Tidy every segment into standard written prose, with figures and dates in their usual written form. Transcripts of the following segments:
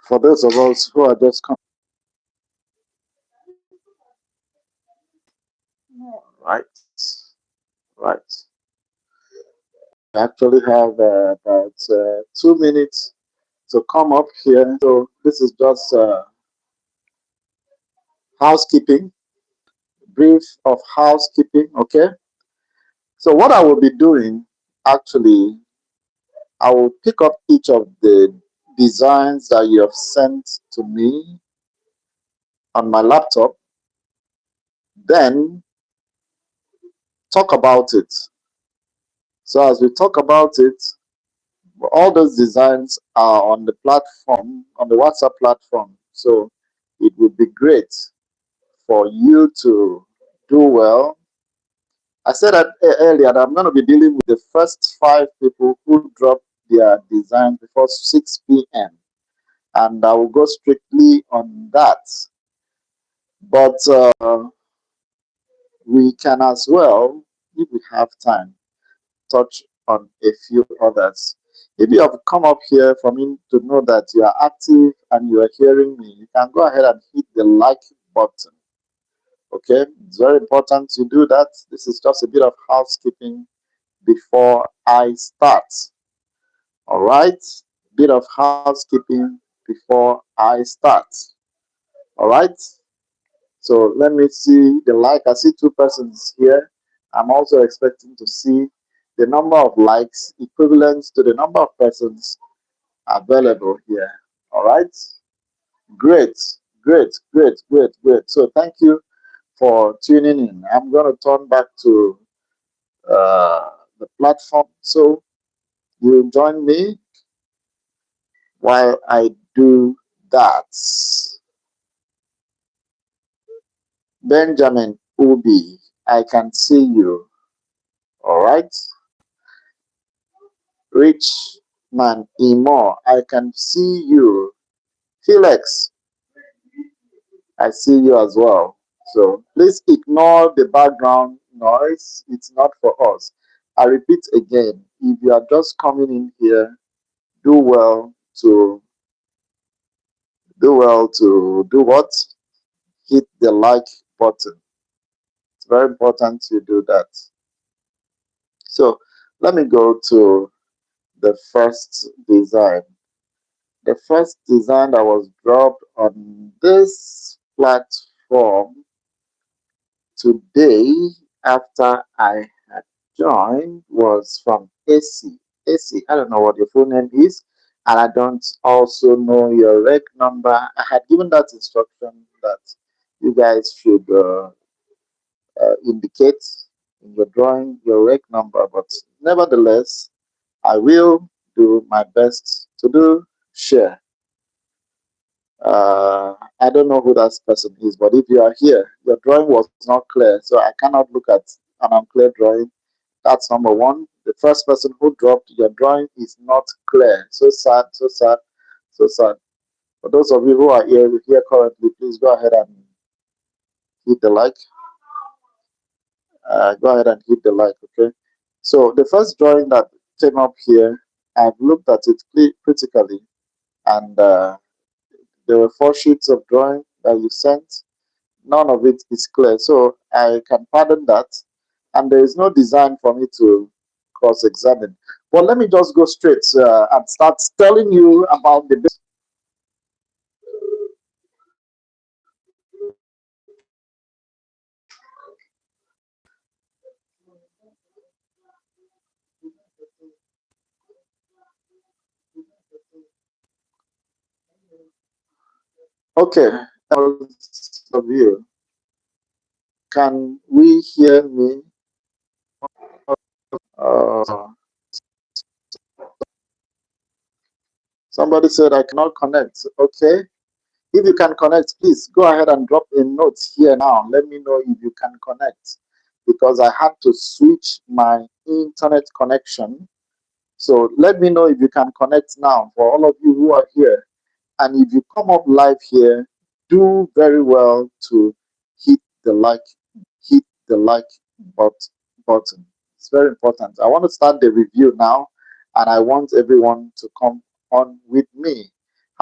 For those of us who are just coming, right, right. We actually have about 2 minutes to come up here. So this is just housekeeping, brief of housekeeping. Okay. So what I will be doing, actually, I will pick up each of the designs that you have sent to me on my laptop, then talk about it. So as we talk about it, all those designs are on the platform, on the WhatsApp platform. So it would be great for you to do well. I said that earlier that I'm going to be dealing with the first 5 people who dropped their design before 6 p.m. And I will go strictly on that. But we can as well, if we have time, touch on a few others. If you have come up here for me to know that you are active and you are hearing me, you can go ahead and hit the like button. Okay, it's very important to do that. This is just a bit of housekeeping before I start. All right, bit of housekeeping before I start. All right, so let me see the like. I see 2 persons here. I'm also expecting to see the number of likes equivalent to the number of persons available here. All right, great, great, great, great, great. So thank you for tuning in. I'm going to turn back to the platform. So you join me while I do that. Benjamin Ubi, I can see you. All right. Rich man Imo, I can see you. Felix, I see you as well. So please ignore the background noise. It's not for us. I repeat again, if you are just coming in here, do well to do what? Hit the like button. It's very important you do that. So let me go to the first design. The first design that was dropped on this platform today after I had joined was from AC. AC, I don't know what your full name is, and I don't also know your reg number. I had given that instruction that you guys should indicate in your drawing your reg number, but nevertheless, I will do my best to do share. I don't know who that person is, but if you are here, your drawing was not clear, so I cannot look at an unclear drawing. That's number one. The first person who dropped your drawing is not clear. So sad, so sad, so sad. For those of you who are here currently, please go ahead and hit the like. Go ahead and hit the like, okay? So the first drawing that came up here, I've looked at it critically, and there were 4 sheets of drawing that you sent. None of it is clear. So I can pardon that. And there is no design for me to cross examine. But let me just go straight and start telling you about the. Okay, of you. Can we hear me? Uh, Somebody said I cannot connect. Okay, if you can connect, please go ahead and drop a note here now. Let me know if you can connect because I had to switch my internet connection. So let me know if you can connect now for all of you who are here. And if you come up live here, do very well to hit the like, hit the like button. It's very important. I want to start the review now, and I want everyone to come on with me.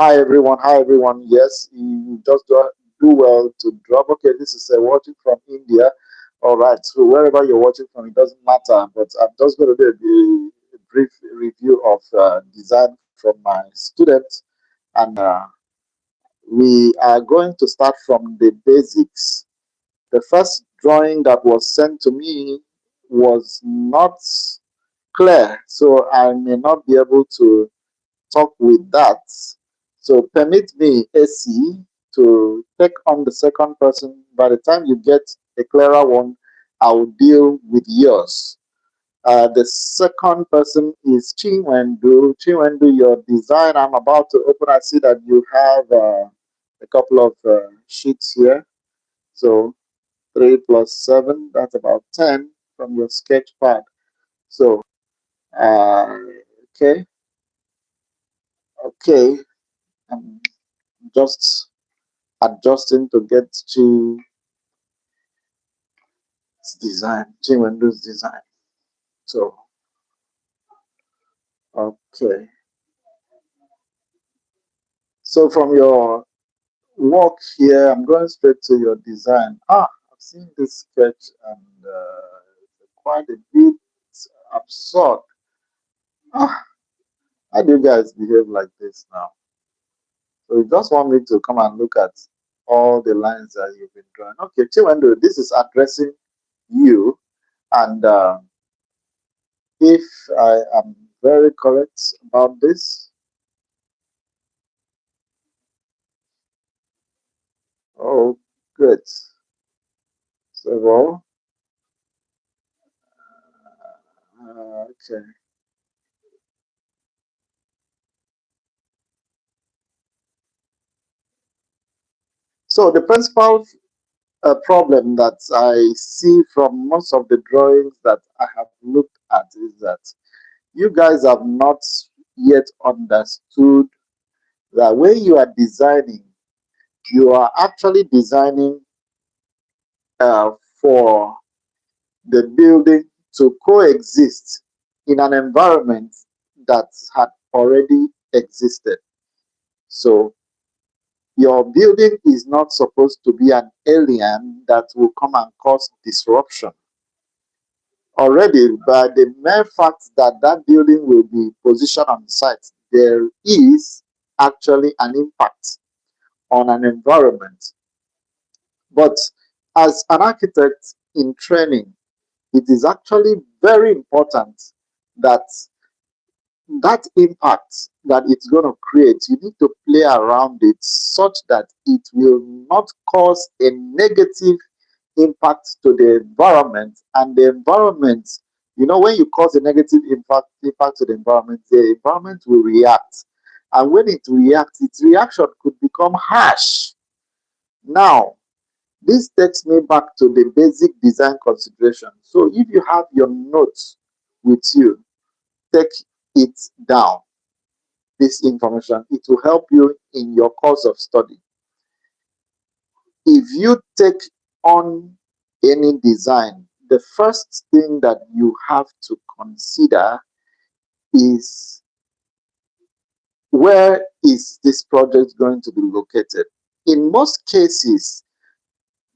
Hi everyone. Hi everyone. Yes, you just do well to drop. Okay, this is watching from India. All right. So wherever you're watching from, it doesn't matter. But I'm just going to do a brief review of design from my students, and we are going to start from the basics. The first drawing that was sent to me was not clear, so I may not be able to talk with that. So permit me, AC, to take on the second person. By the time you get a clearer one, I will deal with yours. The second person is Chinwendu. Chinwendu, your design, I'm about to open. I see that you have a couple of sheets here. So 3 plus 7, that's about 10 from your sketch pad. So, uh, okay, okay. I'm just adjusting to get to design, Chinwendu's design. So, okay. So from your work here, I'm going straight to your design. I've seen this sketch and quite a bit absurd. Ah, how do you guys behave like this now? So you just want me to come and look at all the lines that you've been drawing. Okay, Chinwendu, this is addressing you. And if I am very correct about this, oh, good. So, well, okay. So the principal problem that I see from most of the drawings that I have looked at is that you guys have not yet understood that when you are designing, you are actually designing for the building to coexist in an environment that had already existed. So your building is not supposed to be an alien that will come and cause disruption. Already, by the mere fact that that building will be positioned on the site, there is actually an impact on an environment. But as an architect in training, it is actually very important that that impact that it's going to create, you need to play around it such that it will not cause a negative impact to the environment. And the environment, when you cause a negative impact to the environment will react. And when it reacts, its reaction could become harsh. Now, this takes me back to the basic design consideration. So if you have your notes with you, take it down. This information, it will help you in your course of study. If you take on any design, the first thing that you have to consider is, where is this project going to be located? In most cases,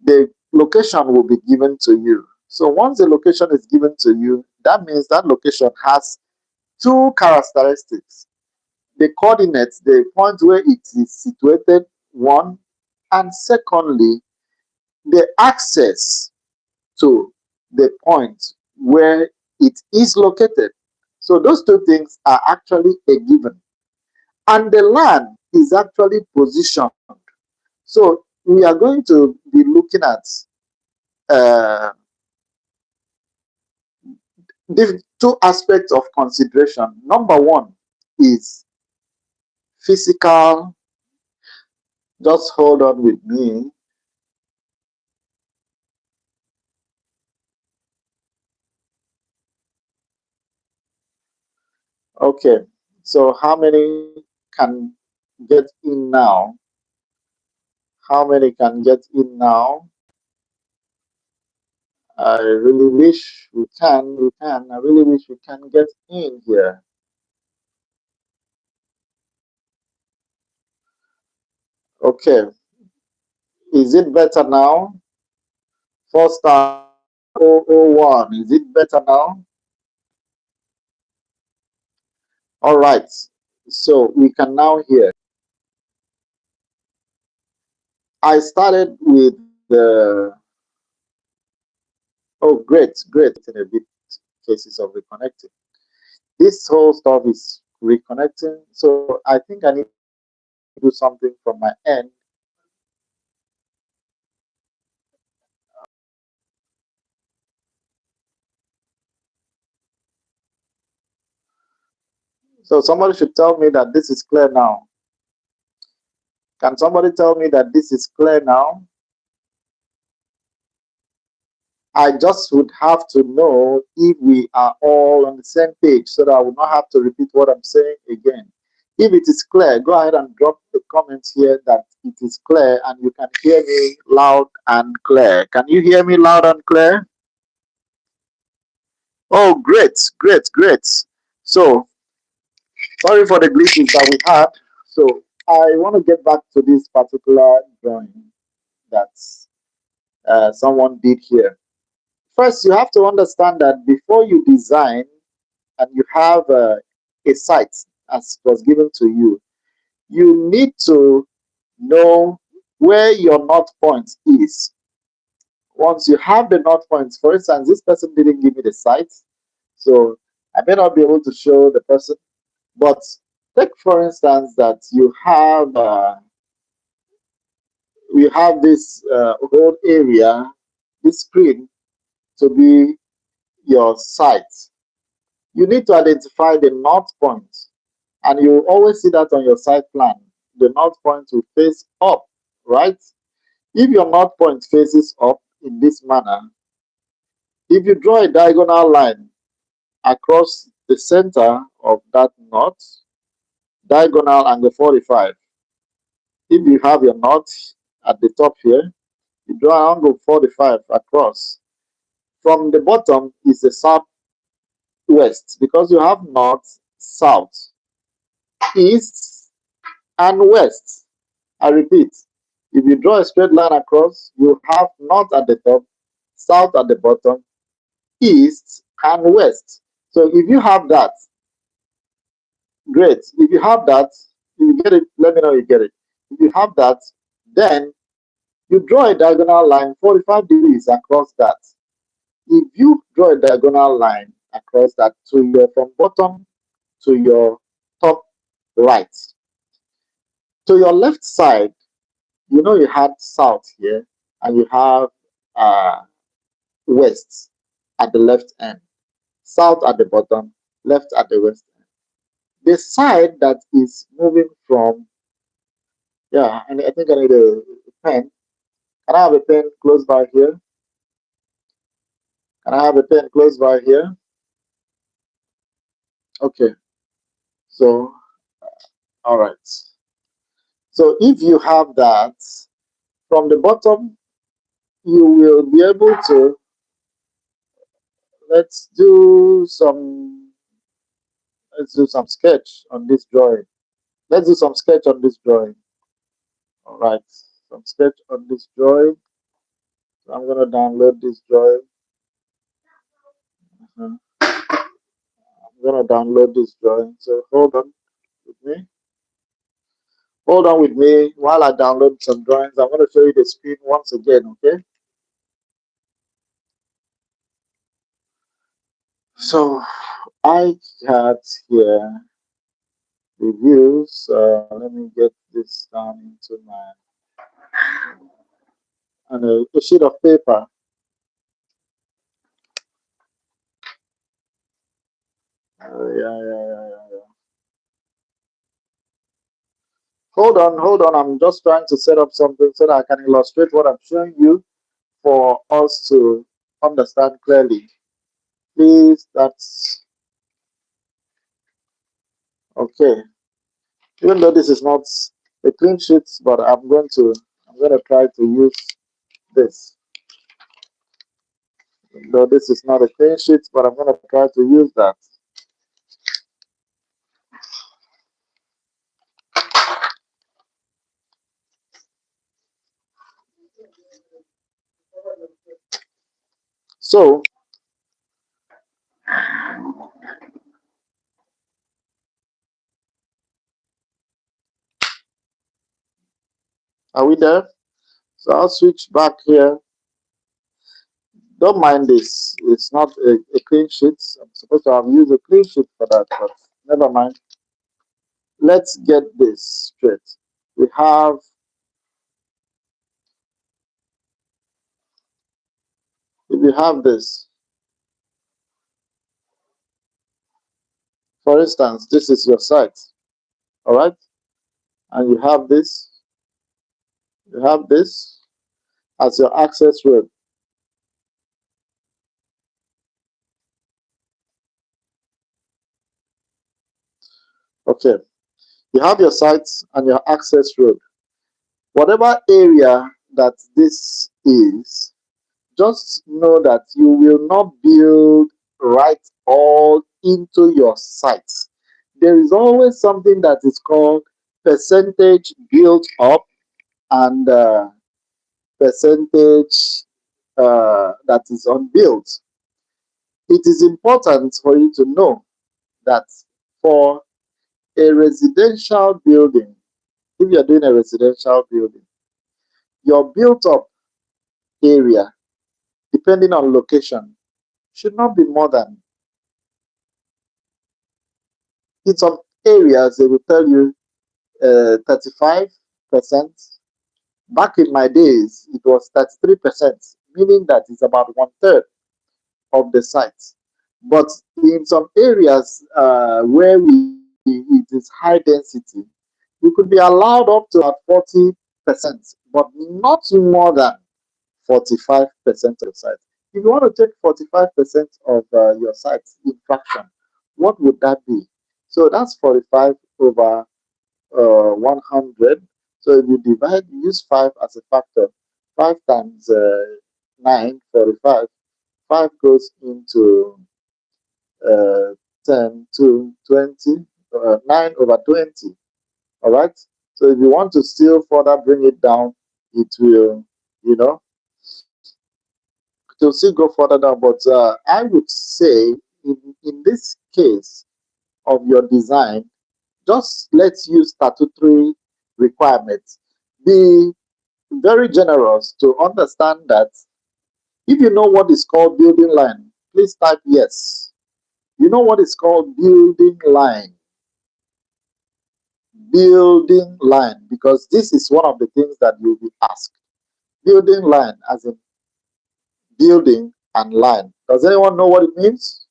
the location will be given to you. So once the location is given to you, that means that location has two characteristics: the coordinates, the point where it is situated, one, and secondly, the access to the point where it is located. So those two things are actually a given. And the land is actually positioned. So we are going to be looking at uh, the two aspects of consideration. Number one is physical. Just hold on with me. Okay, so how many can get in now? How many can get in now? I really wish we can. I really wish we can get in here. Okay, is it better now? 4*001. Is it better now? All right. So we can now hear. I started with the. Oh, great, great. In a bit cases of reconnecting. This whole stuff is reconnecting. So I think I need to do something from my end. So somebody should tell me that this is clear now. Can somebody tell me that this is clear now? I just would have to know if we are all on the same page so that I will not have to repeat what I'm saying again. If it is clear, go ahead and drop the comment here that it is clear and you can hear me loud and clear. Can you hear me loud and clear? Oh, great, great, great. So, sorry for the glitches that we had. So, I want to get back to this particular drawing that someone did here. First, you have to understand that before you design and you have a site as was given to you need to know where your north point is. Once you have the north points, for instance, this person didn't give me the site, so I may not be able to show the person. But take for instance that you have this whole area, this screen to be your site. You need to identify the north point, and you always see that on your site plan. The north point will face up, right? If your north point faces up in this manner, if you draw a diagonal line across the center of that north, diagonal angle 45, if you have your north at the top here, you draw an angle 45 across. From the bottom is the southwest because you have north, south, east, and west. I repeat, if you draw a straight line across, you have north at the top, south at the bottom, east, and west. So if you have that, great. If you have that, you get it, let me know you get it. If you have that, then you draw a diagonal line 45 degrees across that. If you draw a diagonal line across that to your from bottom to your top right, to your left side, you know you had south here and you have uh, west at the left end, south at the bottom, left at the west end. The side that is moving from, yeah, and I think I need a pen. Can I have a pen close by here? Can I have a pen close by here? Okay, so, all right. So if you have that, from the bottom, you will be able to, let's do some, let's do some sketch on this drawing. Let's do some sketch on this drawing. All right, some sketch on this drawing. So I'm gonna download this drawing. I'm gonna download this drawing. So hold on with me. Hold on with me while I download some drawings. I'm gonna show you the screen once again. Okay. So I had here reviews. Let me get this down into my and a sheet of paper. Yeah. Hold on. I'm just trying to set up something so that I can illustrate what I'm showing you for us to understand clearly. Please, that's okay. Even though this is not a clean sheet, but I'm going to try to use this. Though this is not a clean sheet, but I'm going to try to use that. So, are we there? So I'll switch back here. Don't mind this. It's not a clean sheet. I'm supposed to have used a clean sheet for that, but never mind. Let's get this straight. We have, if you have this, for instance, this is your site, all right? And you have this as your access road. Okay, you have your site and your access road. Whatever area that this is, just know that you will not build right all into your site. There is always something that is called percentage built up and percentage that is unbuilt. It is important for you to know that for a residential building, if you're doing a residential building, your built up area, depending on location, should not be more than, in some areas, they will tell you 35%. Back in my days, it was 33%, meaning that it's about one third of the site. But in some areas where it is high density, you could be allowed up to about 40%, but not more than 45% of the site. If you want to take 45% of your site in fraction, what would that be? So that's 45 over 100. So if you divide, use 5 as a factor. 5 times 9, 45. 5 goes into uh, 10 to 20, 9 over 20. All right. So if you want to still further bring it down, it will, you know, to still go further down. But I would say in this case of your design, just let's use statutory requirements. Be very generous to understand that if you know what is called building line, please type yes. You know what is called building line, building line, because this is one of the things that you'll be asked. Building line, as in building and line. Does anyone know what it means?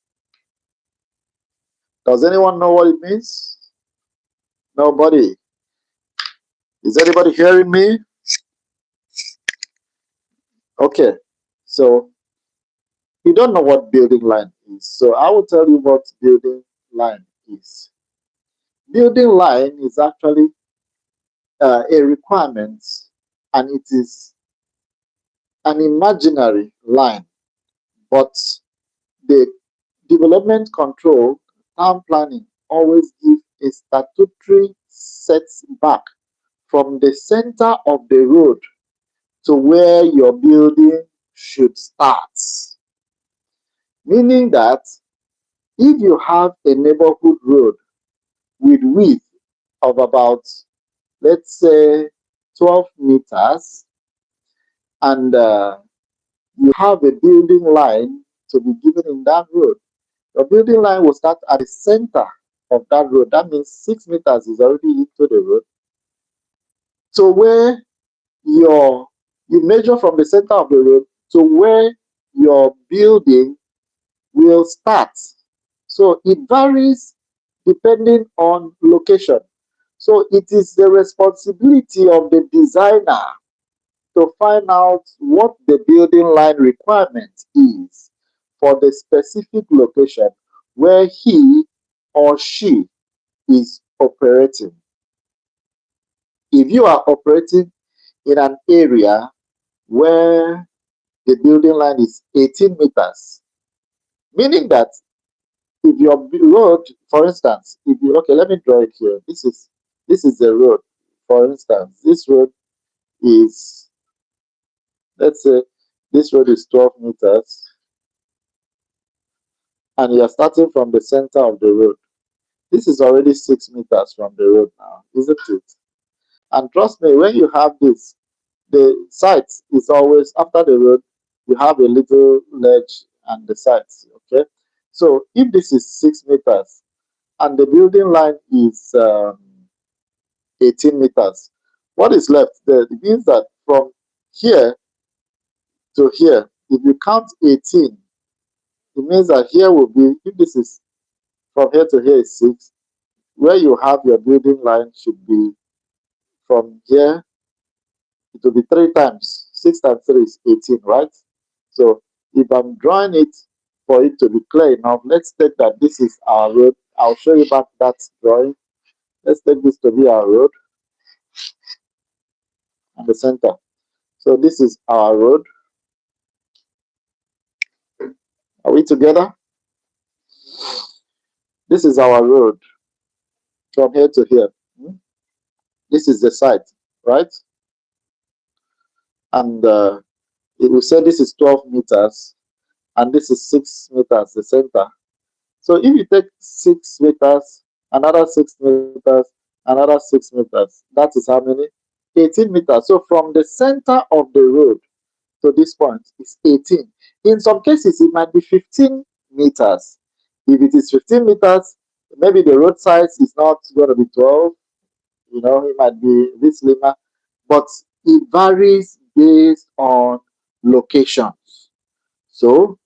Does anyone know what it means? Nobody. Is anybody hearing me? Okay. So you don't know what building line is. So I will tell you what building line is. Building line is actually a requirement, and it is an imaginary line, but the development control, town planning always give a statutory setback from the center of the road to where your building should start. Meaning that if you have a neighborhood road with width of about, let's say, 12 meters, and you have a building line to be given in that road, your building line will start at the center of that road. That means 6 meters is already into the road. So where your you measure from the center of the road to where your building will start. So it varies depending on location. So it is the responsibility of the designer to find out what the building line requirement is for the specific location where he or she is operating. If you are operating in an area where the building line is 18 meters, meaning that if your road, for instance, if you okay, let me draw it here. This is the road. For instance, this road is Let's say this road is 12 meters and you're starting from the center of the road. This is already 6 meters from the road now, isn't it? And trust me, when you have this, the site is always after the road, you have a little ledge and the sites. Okay. So if this is 6 meters and the building line is 18 meters, what is left there? It means that from here to here, if you count 18, it means that here will be, if this is from here to here is 6, where you have your building line should be from here, it will be 3 times. 6 times 3 is 18, right? So if I'm drawing it for it to be clear enough, let's take that this is our road. I'll show you back that drawing. Let's take this to be our road and the center. So this is our road. Are we together? This is our road from here to here. This is the site, right? And it will say this is 12 meters and this is 6 meters, the center. So if you take 6 meters, another 6 meters, another 6 meters, that is how many? 18 meters. So from the center of the road to this point is 18. In some cases, it might be 15 meters. If it is 15 meters, maybe the road size is not going to be 12. It might be a bit slimmer, but it varies based on locations. So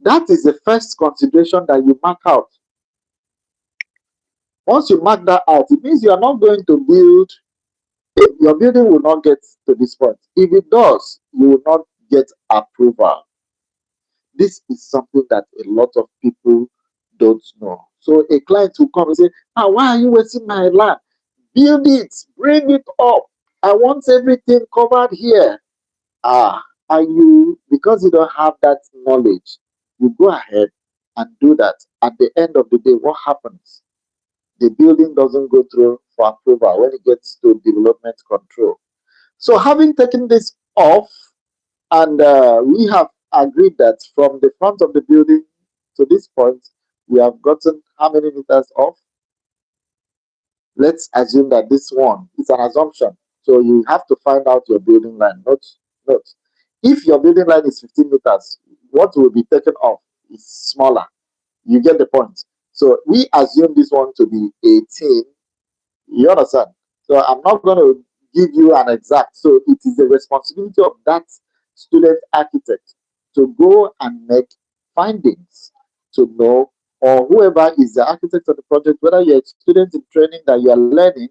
that is the first consideration that you mark out. Once you mark that out, it means you are not going to build, your building will not get to this point. If it does, you will not get approval. This is something that a lot of people don't know. So a client will come and say, why are you wasting my land? Build it, bring it up. I want everything covered here. Ah, and you, because you don't have that knowledge, you go ahead and do that. At the end of the day, what happens? The building doesn't go through for approval when it gets to development control. So having taken this off, and we have agreed that from the front of the building to this point, we have gotten how many meters off? Let's assume that this one is an assumption. So you have to find out your building line. Not. If your building line is 15 meters, what will be taken off is smaller. You get the point. So we assume this one to be 18. You understand? So I'm not going to give you an exact. So it is the responsibility of that student architect to go and make findings to know, or whoever is the architect of the project, whether you're a student in training that you are learning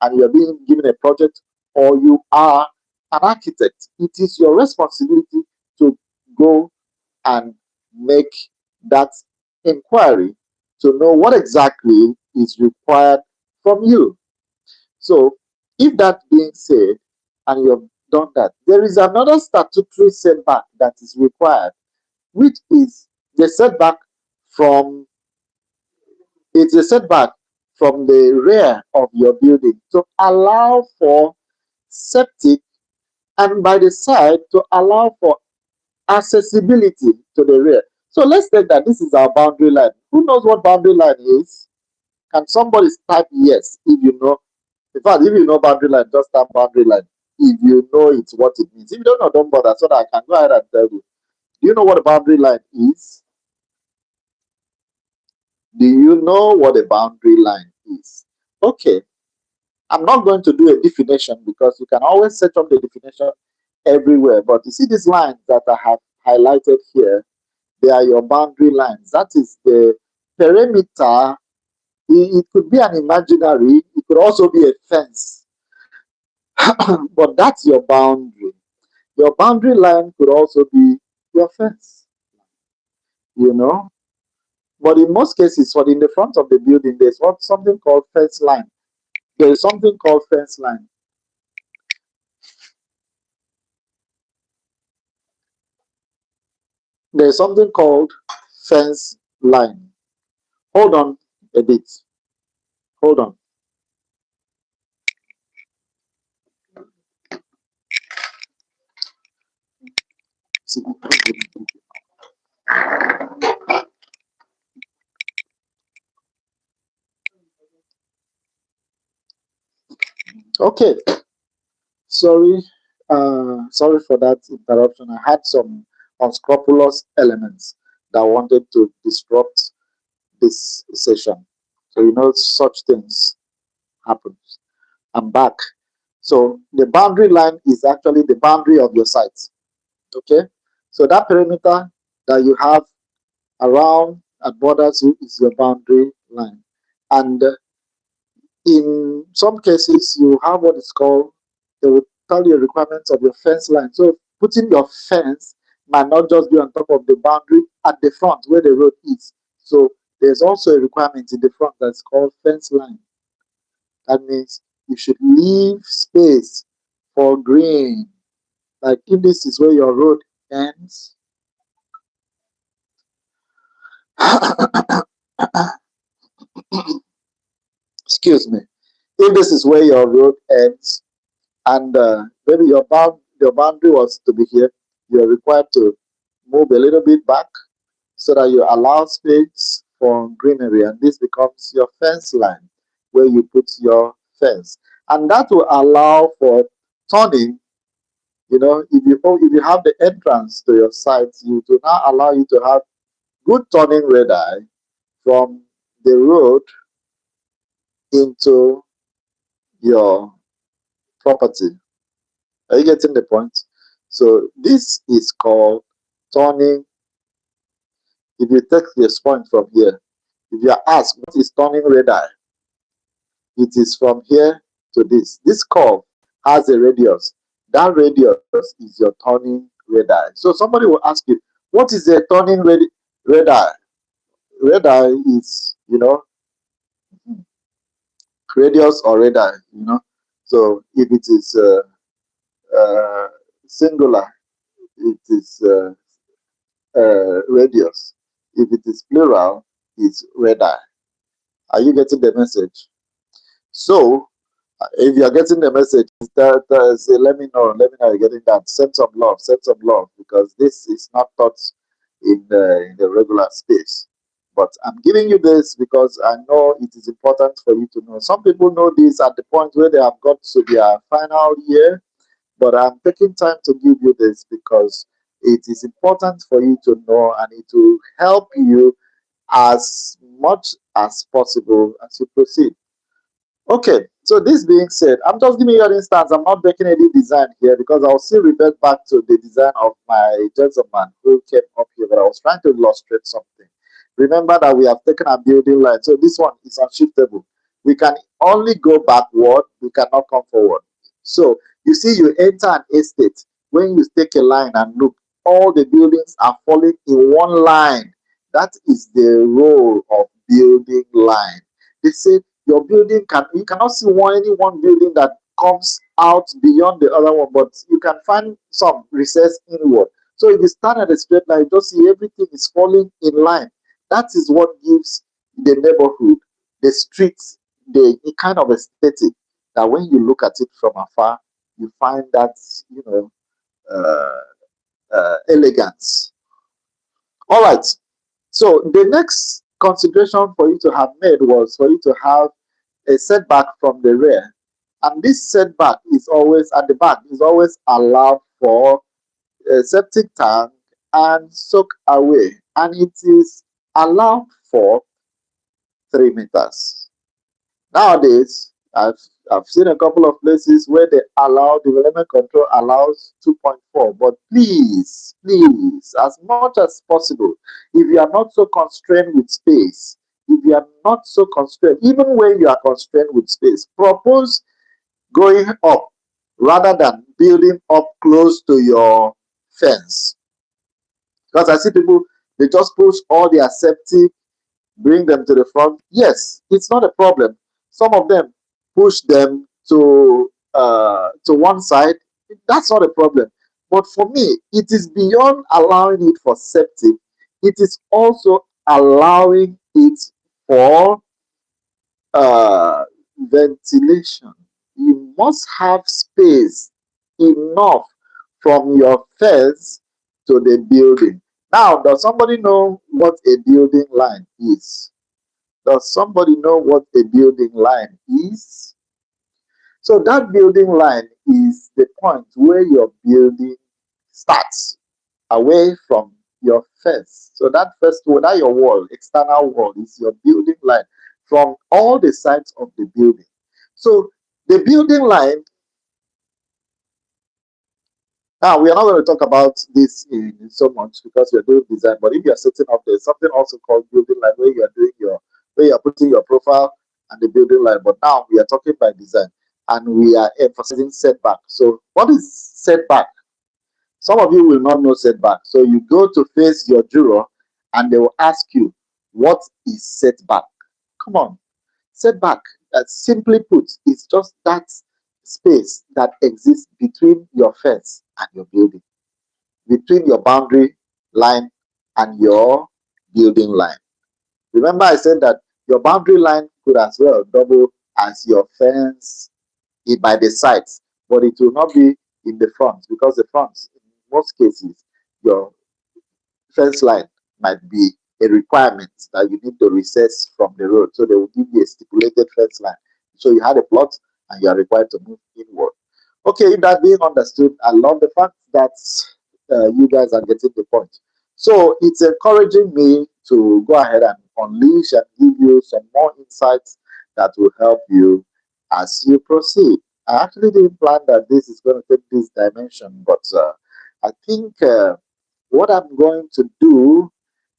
and you're being given a project, or you are an architect. It is your responsibility to go and make that inquiry to know what exactly is required from you. So, if that being said, and you have done that, there is another statutory setback that is required, which is the setback from it's a setback from the rear of your building to allow for septic, and by the side to allow for accessibility to the rear. So let's take that this is our boundary line. Who knows what boundary line is? Can somebody type yes if you know? In fact, if you know boundary line, just type boundary line. If you know it's what it means. If you don't know, don't bother, so that I can go ahead and tell you. Do you know what a boundary line is? Do you know what a boundary line is? Okay. I'm not going to do a definition because you can always set up the definition everywhere. But you see these lines that I have highlighted here, they are your boundary lines. That is the perimeter. It could be an imaginary, it could also be a fence, but that's your boundary. Your boundary line could also be your fence, you know. But in most cases, for in the front of the building, there's something called fence line. There is something called fence line. There's something called fence line. Hold on a bit. Hold on. Okay, sorry, sorry for that interruption. I had some unscrupulous elements that wanted to disrupt this session. So such things happen. I'm back. So the boundary line is actually the boundary of your site. Okay, so that perimeter that you have around and borders you is your boundary line, and in some cases you have what is called, they will tell you requirements of your fence line. So putting your fence might not just be on top of the boundary at the front where the road is. So there's also a requirement in the front that's called fence line. That means you should leave space for green. Like if this is where your road ends, excuse me, if this is where your road ends, and maybe your boundary was to be here, you're required to move a little bit back so that you allow space for greenery, and this becomes your fence line where you put your fence, and that will allow for turning. If you have the entrance to your site, you do not allow you to have good turning radii from the road into your property. Are you getting the point? So this is called turning. If you take this point from here, if you are asked what is turning radii, it is from here to this. This curve has a radius. That radius is your turning radii. So somebody will ask you, what is a turning radii? Radii is, radius or radii. So if it is singular, it is radius. If it is plural, it's radii. Are you getting the message? So, if you are getting the message, say, let me know. Let me know you're getting that. Send some love. Send some love, because this is not taught in the regular space. But I'm giving you this because I know it is important for you to know. Some people know this at the point where they have got to their final year, but I'm taking time to give you this because it is important for you to know, and it will help you as much as possible as you proceed. Okay, so this being said, I'm just giving you an instance. I'm not breaking any design here because I'll still revert back to the design of my gentleman who came up here, but I was trying to illustrate something. Remember that we have taken a building line, so this one is unshiftable. We can only go backward, we cannot come forward. So you see, you enter an estate. When you take a line and look, all the buildings are falling in one line. That is the role of building line. They say your building you cannot see any one building that comes out beyond the other one, but you can find some recess inward. So if you stand at a straight line, you just see everything is falling in line. That is what gives the neighborhood, the streets, the kind of aesthetic that when you look at it from afar, you find that elegance. All right. So the next consideration for you to have made was for you to have a setback from the rear. And this setback is always at the back, is always allowed for a septic tank and soak away. And it is allowed for 3 meters. Nowadays, I've seen a couple of places where they allow development control allows 2.4. But please, as much as possible, if you are not so constrained with space, if you are not so constrained, even when you are constrained with space, propose going up rather than building up close to your fence. Because I see people, they just push all their septic, bring them to the front. Yes, it's not a problem. Some of them push them to one side. That's not a problem. But for me, it is beyond allowing it for septic. It is also allowing it for ventilation. You must have space enough from your fence to the building. Now, does somebody know what a building line is? Does somebody know what a building line is? So that building line is the point where your building starts away from your fence. So that first wall, that your wall, external wall, is your building line from all the sides of the building. So the building line, now we are not going to talk about this in so much because you're doing design, but if you're setting up, there's something also called building line where you are doing your, where you're putting your profile and the building line. But now we are talking by design and we are emphasizing setback. So what is setback? Some of you will not know setback. So you go to face your juror and they will ask you, what is setback? Come on. Setback, simply put, is just that space that exists between your fence and your building, between your boundary line and your building line. Remember, I said that your boundary line could as well double as your fence by the sides, but it will not be in the front because the front, in most cases, your fence line might be a requirement that you need to recess from the road. So they will give you a stipulated fence line. So you had a plot and you are required to move inward. Okay, that being understood, I love the fact that you guys are getting the point. So it's encouraging me to go ahead and unleash and give you some more insights that will help you as you proceed. I actually didn't plan that this is going to take this dimension, but I think what I'm going to do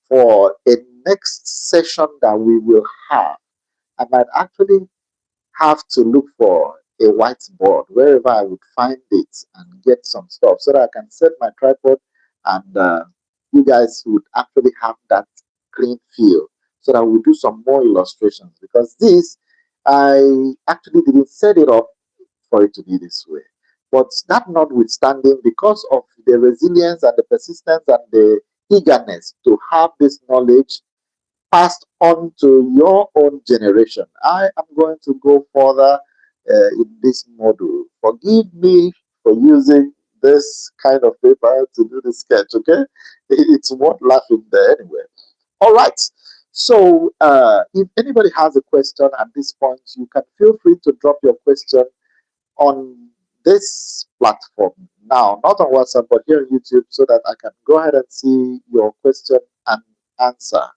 for a next session that we will have, I might actually have to look for a whiteboard wherever I would find it and get some stuff so that I can set my tripod and you guys would actually have that clean feel so that we'll do some more illustrations because this, I actually didn't set it up for it to be this way. But that notwithstanding, because of the resilience and the persistence and the eagerness to have this knowledge passed on to your own generation, I am going to go further in this module. Forgive me for using this kind of paper to do the sketch, okay? It's worth laughing there anyway. All right. So, if anybody has a question at this point, you can feel free to drop your question on this platform now, not on WhatsApp, but here on YouTube, so that I can go ahead and see your question and answer.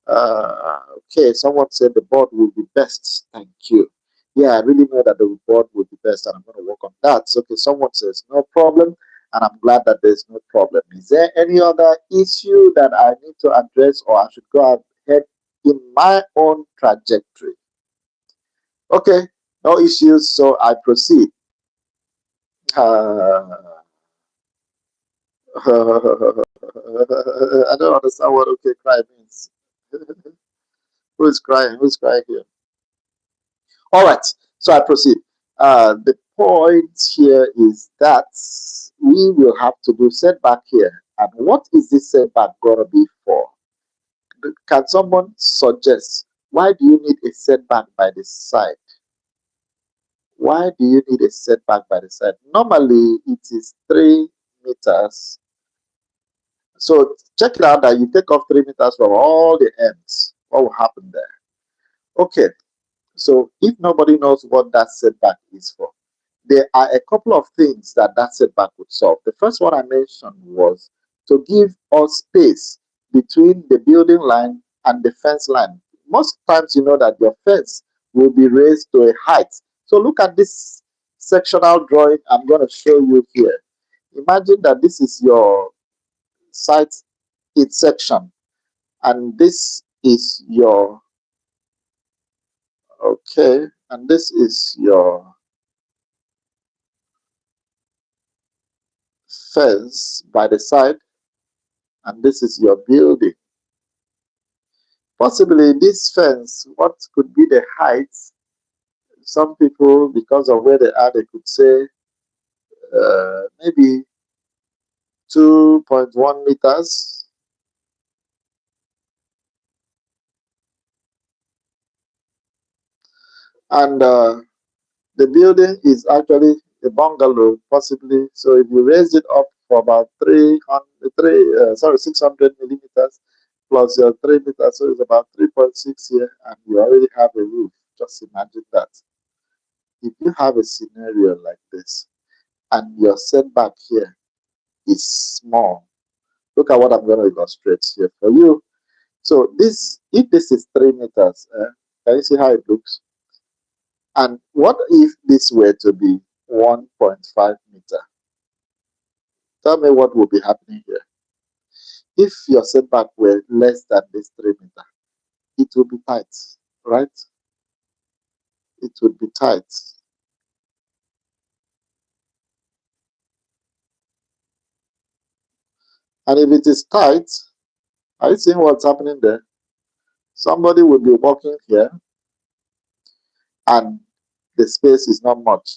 Okay, someone said the board will be best. Thank you. Yeah, I really know that the board will be best, and I'm going to work on that. So, okay, someone says no problem, and I'm glad that there's no problem. Is there any other issue that I need to address, or I should go ahead in my own trajectory? Okay, no issues, so I proceed. I don't understand what okay cry means. Who is crying? Who's crying here? All right, so I proceed. The point here is that we will have to do setback here. And what is this setback going to be for? Can someone suggest why do you need a setback by the side? Why do you need a setback by the side? Normally, it is 3 meters. So check it out that you take off 3 meters from all the ends. What will happen there? Okay, so if nobody knows what that setback is for, there are a couple of things that that setback would solve. The first one I mentioned was to give us space between the building line and the fence line. Most times, you know that your fence will be raised to a height. So look at this sectional drawing I'm going to show you here. Imagine that this is your site its section, and this is your okay, and this is your fence by the side, and this is your building. Possibly this fence, what could be the height? Some people, because of where they are, they could say maybe 2.1 meters. And the building is actually a bungalow, possibly. So if you raise it up for about 600 millimeters plus your 3 meters, so it's about 3.6 here, and you already have a roof. Just imagine that. if you have a scenario like this and your setback here is small, look at what I'm going to illustrate here for you. So this, if this is 3 meters, can you see how it looks? And what if this were to be 1.5 meter? Tell me what will be happening here. If your setback were less than this 3 meter, it will be tight, right? It would be tight. And if it is tight, are you seeing what's happening there? Somebody will be walking here and the space is not much.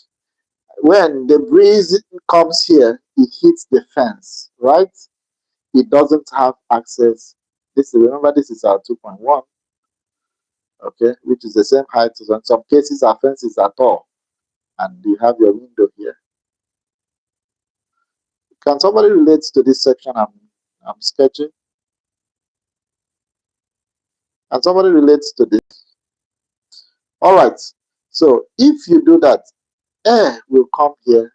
When the breeze comes here, it hits the fence, right? It doesn't have access. This, remember, this is our 2.1, okay, which is the same height. So in some cases, our fences are tall, and you have your window here. Can somebody relate to this section I'm sketching? And somebody relates to this? All right. So if you do that, air will come here.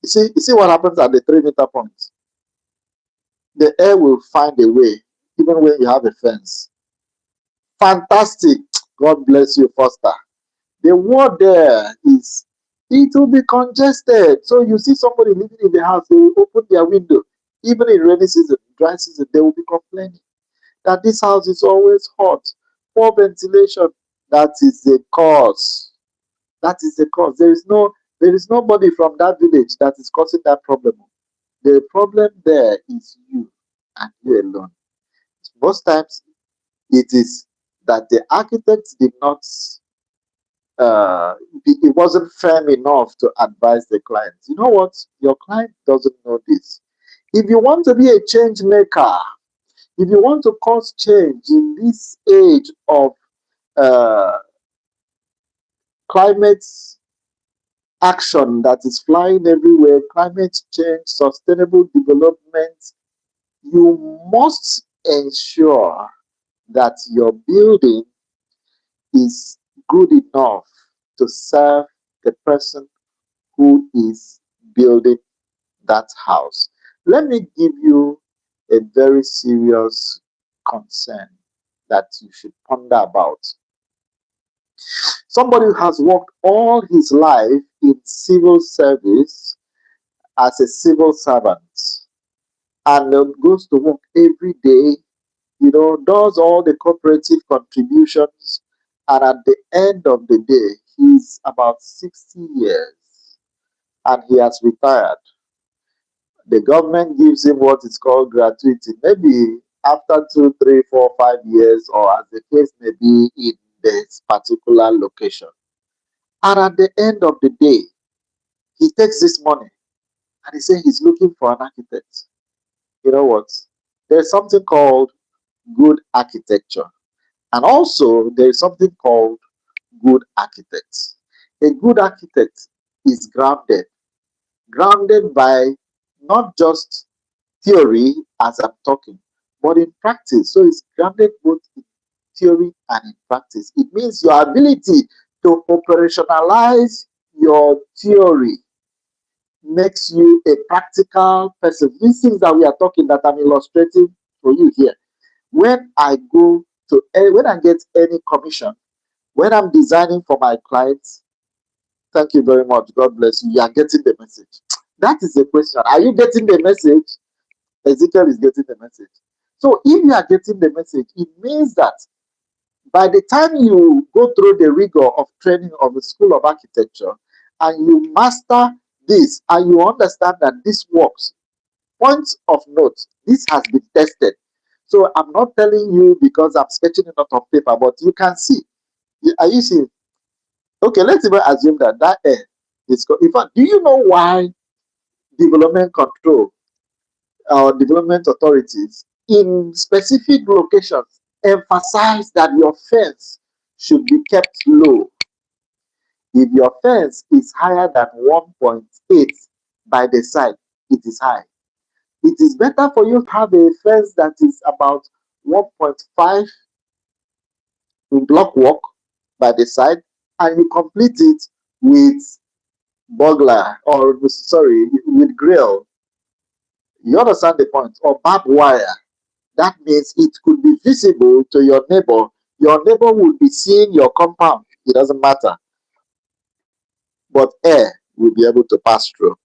You see what happens at the 3 meter point? The air will find a way, even when you have a fence. Fantastic. God bless you, Foster. The word there is it will be congested. So you see somebody living in the house, they will open their window. Even in rainy season, dry season, they will be complaining that this house is always hot, poor ventilation. That is the cause. That is the cause. There is nobody from that village that is causing that problem. The problem there is you and you alone. Most times it is that the architect did not it wasn't firm enough to advise the client. You know what? Your client doesn't know this. If you want to be a change maker, if you want to cause change in this age of uh, climate action that is flying everywhere, climate change, sustainable development, you must ensure that your building is good enough to serve the person who is building that house. Let me give you a very serious concern that you should ponder about. Somebody who has worked all his life in civil service as a civil servant and goes to work every day, does all the cooperative contributions, and at the end of the day, he's about 60 years and he has retired. The government gives him what is called gratuity, maybe after 2, 3, 4, 5 years, or as the case may be in this particular location. And at the end of the day, he takes this money and he says he's looking for an architect. You know what? There's something called good architecture. And also, there is something called good architects. A good architect is grounded by not just theory as I'm talking, but in practice. So it's grounded both in theory and in practice. It means your ability to operationalize your theory makes you a practical person. These things that we are talking that I'm illustrating for you here. When I get any commission, when I'm designing for my clients, thank you very much. God bless you. You are getting the message. That is the question. Are you getting the message? Ezekiel is getting the message. So if you are getting the message, it means that by the time you go through the rigor of training of the School of Architecture and you master this and you understand that this works, points of note, this has been tested. So I'm not telling you because I'm sketching it out of paper, but you can see. Are you seeing? Okay, let's even assume that air is. In fact, do you know why development control or development authorities in specific locations emphasize that your fence should be kept low? If your fence is higher than 1.8 by the side, it is high. It is better for you to have a fence that is about 1.5 in block work by the side and you complete it with burglar, or sorry, with grill. You understand the point? Or barbed wire. That means it could be visible to your neighbor. Your neighbor will be seeing your compound. It doesn't matter. But air will be able to pass through.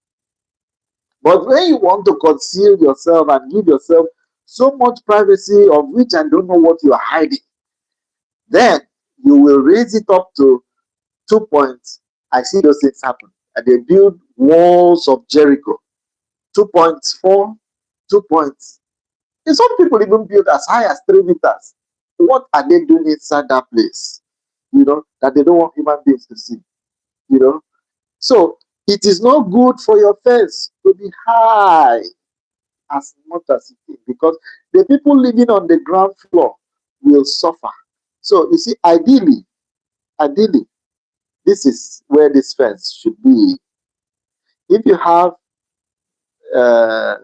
But when you want to conceal yourself and give yourself so much privacy of which I don't know what you are hiding, then you will raise it up to 2 points. I see those things happen. And they build walls of Jericho. 2.4, 2 points. And some people even build as high as 3 meters. What are they doing inside that place? That they don't want human beings to see. You know, so it is not good for your fence to be high as much as it is, because the people living on the ground floor will suffer. So you see, ideally, this is where this fence should be. If you have uh,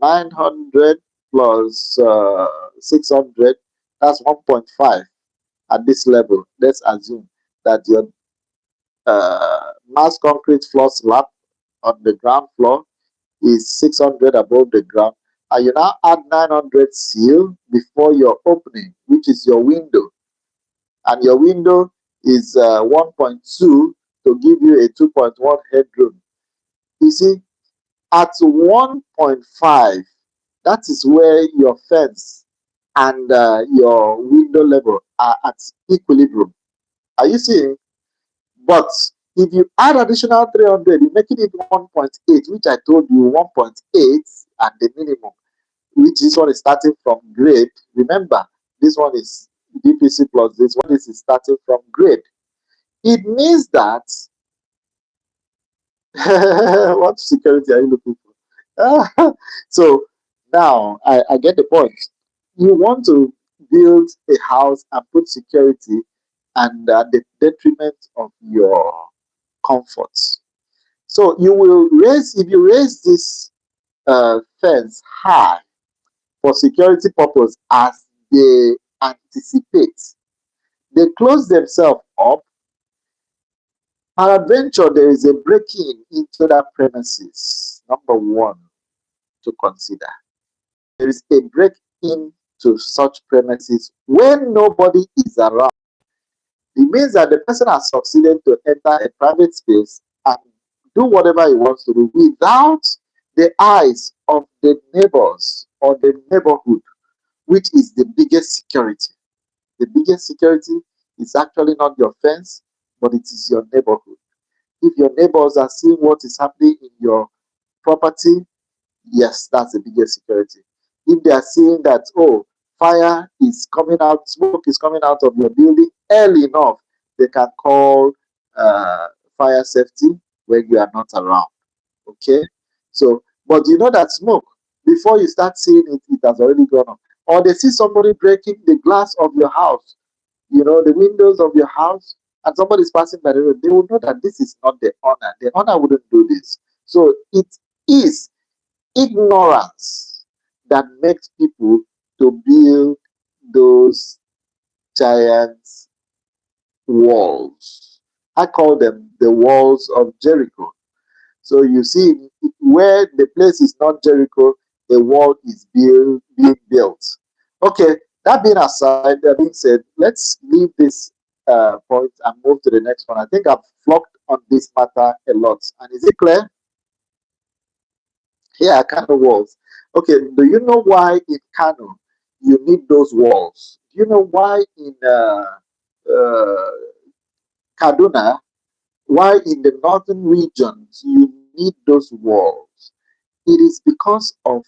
900 plus 600, that's 1.5 at this level. Let's assume that your mass concrete floor slab on the ground floor is 600 above the ground, and you now add 900 seal before your opening, which is your window, and your window is 1.2 to give you a 2.1 headroom. You see, at 1.5, that is where your fence and your window level are at equilibrium. Are you seeing? But if you add additional 300, you're making it 1.8, which I told you 1.8 at the minimum, which this one is starting from grade. Remember, this one is DPC plus this one is starting from grade. It means that what security are you looking for? So now I get the point. You want to build a house and put security and at the detriment of your comforts. So you will raise, if you raise this fence high for security purpose as they anticipate, they close themselves up. Peradventure, there is a breaking into that premises. Number one to consider. There is a break into such premises when nobody is around. It means that the person has succeeded to enter a private space and do whatever he wants to do without the eyes of the neighbors or the neighborhood, which is the biggest security. The biggest security is actually not your fence, but it is your neighborhood. If your neighbors are seeing what is happening in your property, yes, that's the biggest security. If they are seeing that, oh, fire is coming out, smoke is coming out of your building early enough, they can call uh, fire safety when you are not around. Okay? So, but you know that smoke, before you start seeing it, it has already gone on. Or they see somebody breaking the glass of your house, the windows of your house, and somebody is passing by the road, they will know that this is not the owner. The owner wouldn't do this. So it is ignorance that makes people to build those giant walls. I call them the walls of Jericho. So you see, where the place is not Jericho, a wall is being built. Okay, that being aside, that being said, let's leave this point and move to the next one. I think I've flocked on this matter a lot. And is it clear? Yeah, Kano walls. Okay, do you know why in Kano you need those walls? Do you know why in uh, Kaduna, why in the northern regions you need those walls? It is because of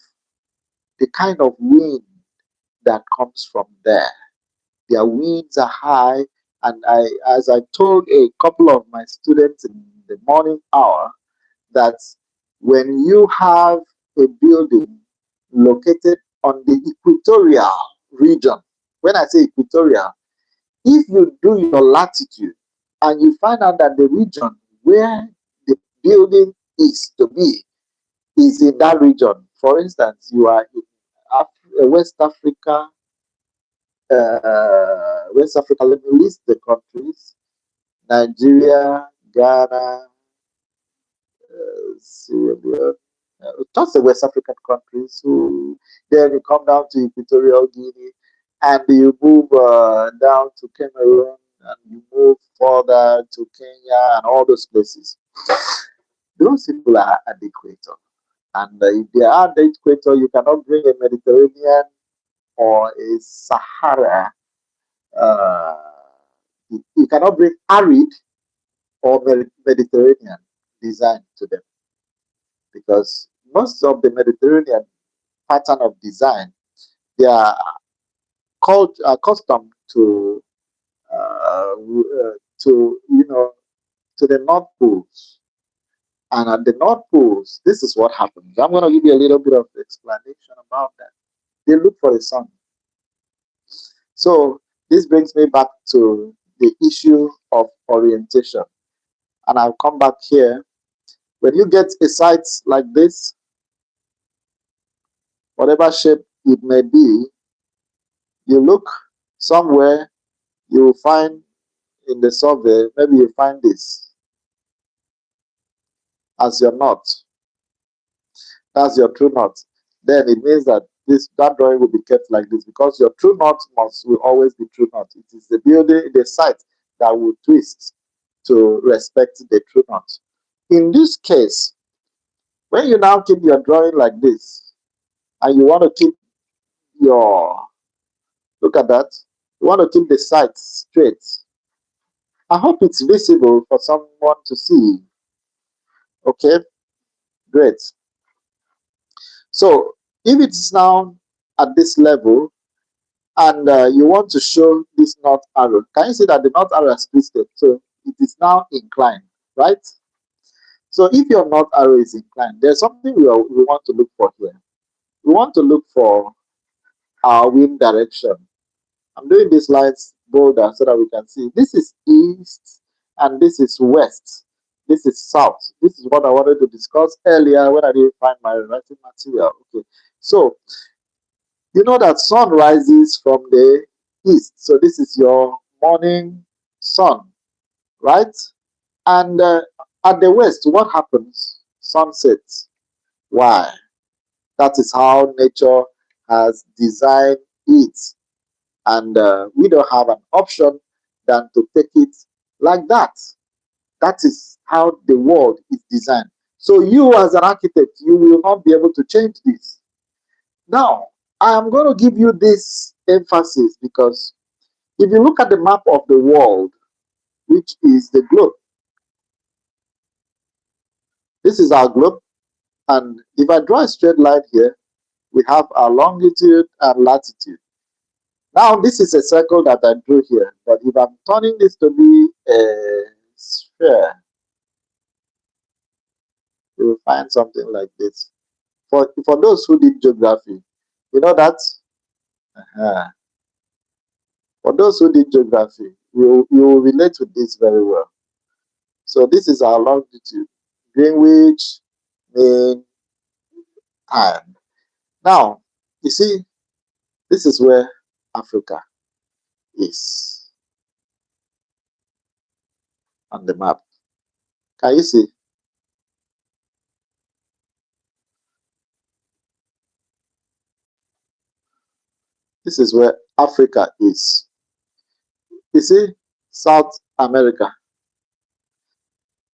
the kind of wind that comes from there. Their winds are high, and as I told a couple of my students in the morning hour, that when you have a building located on the equatorial region, when I say equatorial, if you do your latitude and you find out that the region where the building is to be is in that region, for instance, you are in West Africa, let me list the countries: Nigeria, Ghana, Sierra Leone, just the West African countries. Who then you come down to Equatorial Guinea, and you move down to Cameroon, and you move further to Kenya and all those places. Those people are at the equator, and if they are at the equator, you cannot bring a Mediterranean or a Sahara. Uh, you cannot bring arid or Mediterranean design to them, because most of the Mediterranean pattern of design, they are called accustomed to to the North Poles. And at the North Poles, this is what happens. I'm going to give you a little bit of explanation about that. They look for the sun. So this brings me back to the issue of orientation. And I'll come back here. When you get a site like this, whatever shape it may be, you look somewhere, you will find in the survey, maybe you find this as your north. That's your true north. Then it means that that drawing will be kept like this, because your true north will always be true north. It is the building, the site that will twist to respect the true north. In this case, when you now keep your drawing like this, and you want to keep your, look at that, you want to keep the site straight. I hope it's visible for someone to see. Okay, great. So if it's now at this level, and you want to show this north arrow, can you see that the north arrow is twisted? So it is now inclined, right? So if your north arrow is inclined, there's something we want to look for here. We want to look for our wind direction. I'm doing these lines bolder so that we can see. This is east and this is west. This is south. This is what I wanted to discuss earlier when I didn't find my writing material. Okay, so you know that sun rises from the east. So this is your morning sun, right? And at the west, what happens? Sunset. Why? That is how nature has designed it. And we don't have an option than to take it like that. That is how the world is designed. So you as an architect, you will not be able to change this. Now, I am going to give you this emphasis because if you look at the map of the world, which is the globe, this is our globe. And if I draw a straight line here, we have our longitude and latitude. Now, this is a circle that I drew here. But if I'm turning this to be a sphere, you will find something like this. For those who did geography, you know that? Uh, for those who did geography, you will relate with this very well. So this is our longitude, Greenwich Mean Time. Now, you see, this is where Africa is on the map. Can you see? This is where Africa is. You see, South America.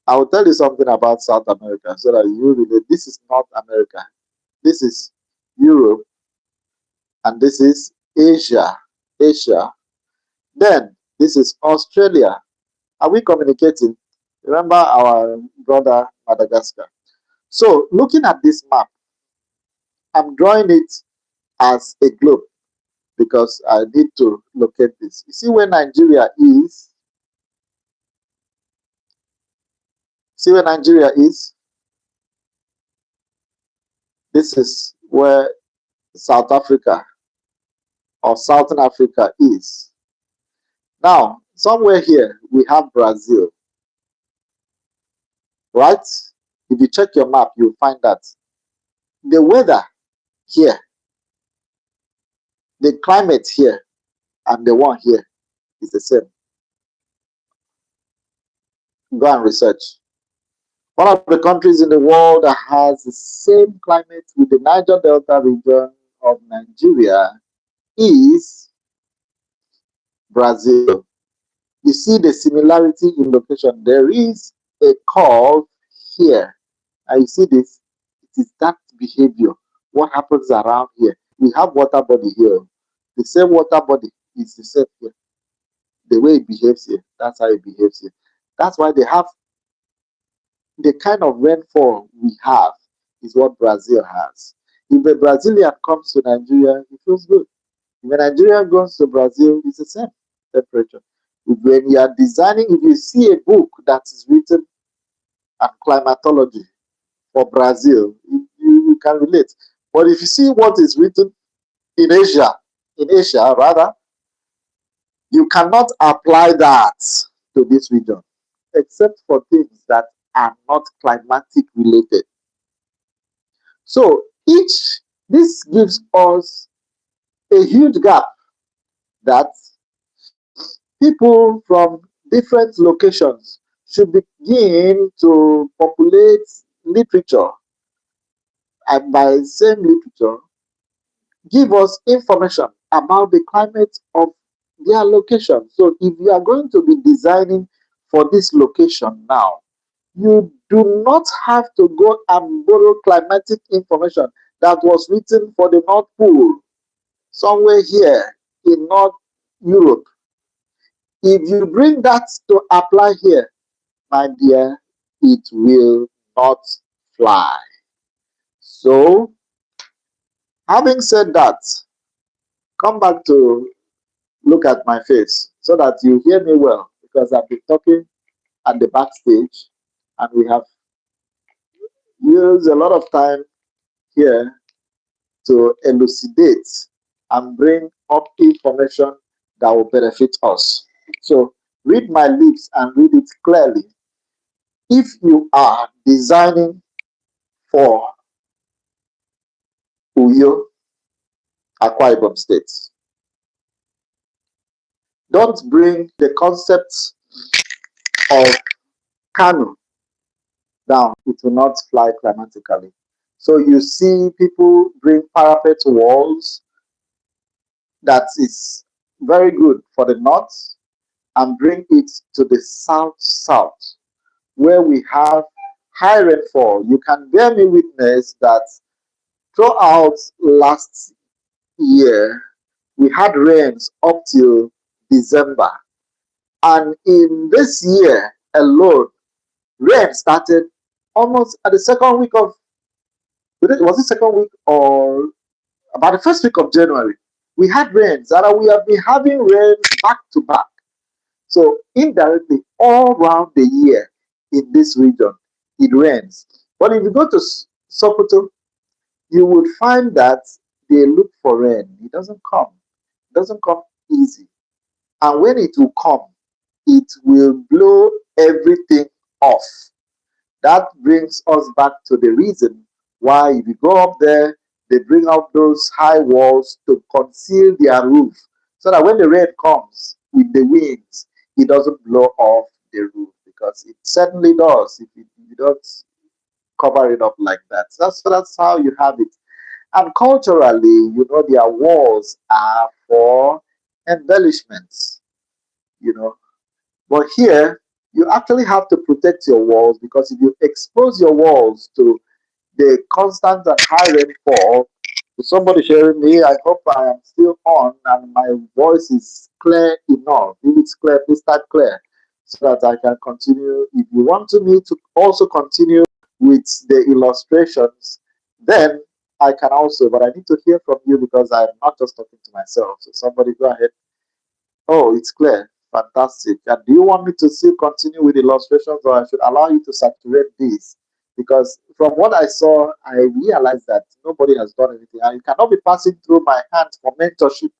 I will tell you something about South America so that you relate. This is North America. This is Europe, and this is Asia. Asia. Then this is Australia. Are we communicating? Remember our brother Madagascar. So looking at this map, I'm drawing it as a globe because I need to locate this. You see where Nigeria is? See where Nigeria is? This is where South Africa or Southern Africa is. Now, somewhere here, we have Brazil, right? If you check your map, you'll find that the weather here, the climate here, and the one here is the same. Go and research. One of the countries in the world that has the same climate with the Niger Delta region of Nigeria is Brazil. You see the similarity in location. There is a curve here. And you see this? It is that behavior. What happens around here? We have water body here. The same water body is the same here. The way it behaves here, that's how it behaves here. That's why they have the kind of rainfall we have is what Brazil has. If a Brazilian comes to Nigeria, it feels good. If a Nigerian goes to Brazil, it's the same temperature. When you are designing, if you see a book that is written on climatology for Brazil, you can relate. But if you see what is written in Asia rather, you cannot apply that to this region, except for things that are not climatic related. So this gives us a huge gap that people from different locations should begin to populate literature, and by same literature give us information about the climate of their location. So if you are going to be designing for this location now, you do not have to go and borrow climatic information that was written for the North Pole somewhere here in North Europe. If you bring that to apply here, my dear, it will not fly. So, having said that, come back to look at my face so that you hear me well because I've been talking at the backstage and we have used a lot of time here to elucidate and bring up information that will benefit us. So, read my lips and read it clearly. If you are designing for Uyo, Akwa Ibom State, don't bring the concept of Kanu down. It will not fly climatically. So you see people bring parapet walls that is very good for the north and bring it to the south where we have high rainfall. You can bear me witness that throughout last year we had rains up till December. And in this year alone, rain started almost at the second week of, was it second week or about the first week of January? We had rains and we have been having rain back to back. So indirectly, all around the year in this region, it rains. But if you go to Sokoto, you would find that they look for rain. It doesn't come. It doesn't come easy. And when it will come, it will blow everything off. That brings us back to the reason why if you go up there, they bring out those high walls to conceal their roof so that when the rain comes with the winds, it doesn't blow off the roof because it certainly does if you don't cover it up like that. That's how you have it. And culturally, their walls are for embellishments, you know. But here, you actually have to protect your walls because if you expose your walls to the constant and high rainfall, is somebody hearing me? I hope I am still on and my voice is clear enough. If it's clear, please start clear so that I can continue. If you want me to also continue with the illustrations, then I can also, but I need to hear from you because I'm not just talking to myself. So somebody go ahead. Oh, it's clear. Fantastic. And do you want me to still continue with illustrations or I should allow you to saturate this? Because from what I saw, I realized that nobody has done anything. And you cannot be passing through my hands for mentorship.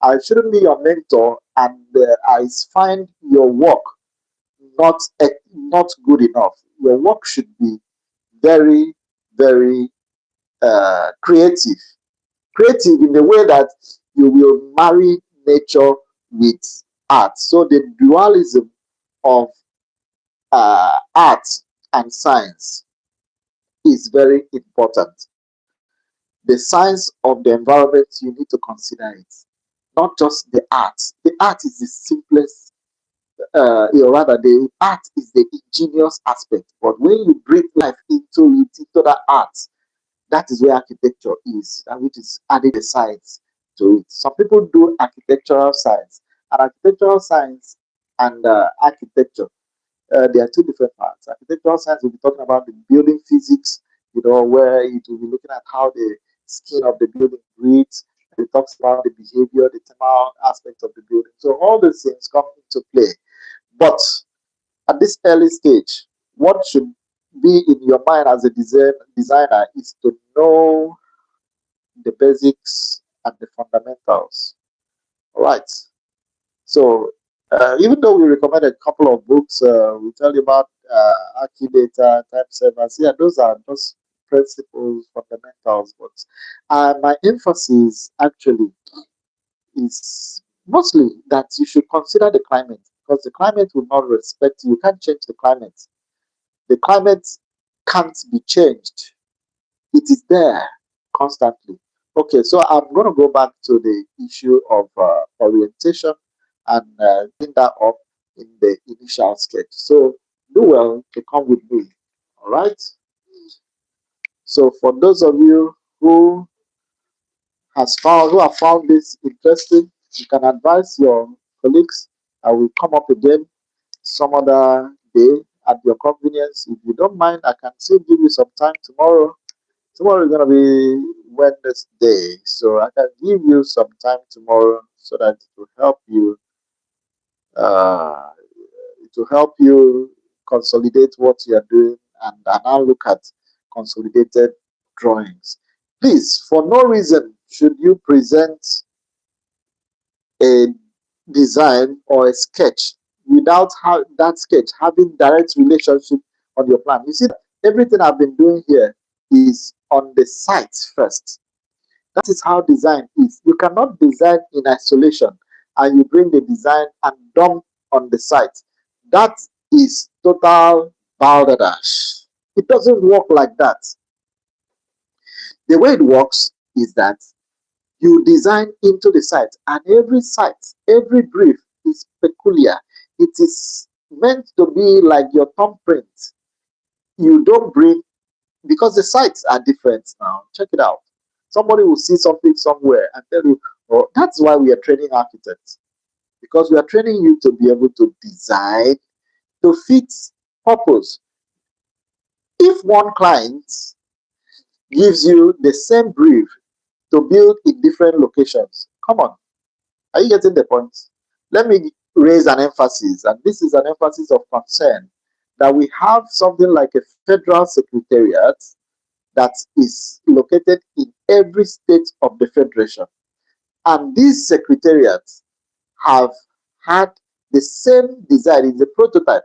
I shouldn't be your mentor and I find your work not good enough. Your work should be very, very creative. Creative in the way that you will marry nature with art. So the dualism of art and science is very important. The science of the environment, you need to consider it, not just the art. The art is the simplest, or rather, the art is the ingenious aspect. But when you breathe life into it, into that art, that is where architecture is, and which is adding the science to it. Some people do architectural science, and architectural science and architecture, there are two different parts. Architectural science will be talking about the building physics, where it will be looking at how the skin of the building breathes. It talks about the behavior, the thermal aspects of the building. So all these things come into play. But at this early stage, what should be in your mind as a designer is to know the basics and the fundamentals. All right. So even though we recommend a couple of books, we tell you about Archidata, Type Servers. Yeah, those are just principles, fundamentals. But my emphasis actually is mostly that you should consider the climate, because the climate will not respect you. You can't change the climate. The climate can't be changed. It is there constantly. Okay, so I'm going to go back to the issue of orientation and bring that up in the initial sketch. So do well to come with me. All right. So for those of you who have found this interesting, you can advise your colleagues. I will come up again some other day at your convenience. If you don't mind, I can still give you some time tomorrow. Tomorrow is gonna be Wednesday, so I can give you some time tomorrow so that uh, it will help you consolidate what you are doing, and now look at consolidated drawings. Please, for no reason should you present a design or a sketch without that sketch having direct relationship on your plan. You see, everything I've been doing here is on the site first. That is how design is. You cannot design in isolation and you bring the design and dump on the site. That is total balderdash. It doesn't work like that. The way it works is that you design into the site, every brief is peculiar. It is meant to be like your thumbprint. You don't bring, because the sites are different now. Check it out. Somebody will see something somewhere and tell you, oh, that's why we are training architects, because we are training you to be able to design to fit purpose. If one client gives you the same brief to build in different locations, come on, are you getting the point? Let me raise an emphasis, and this is an emphasis of concern, that we have something like a federal secretariat that is located in every state of the federation. And these secretariats have had the same design. It's a prototype.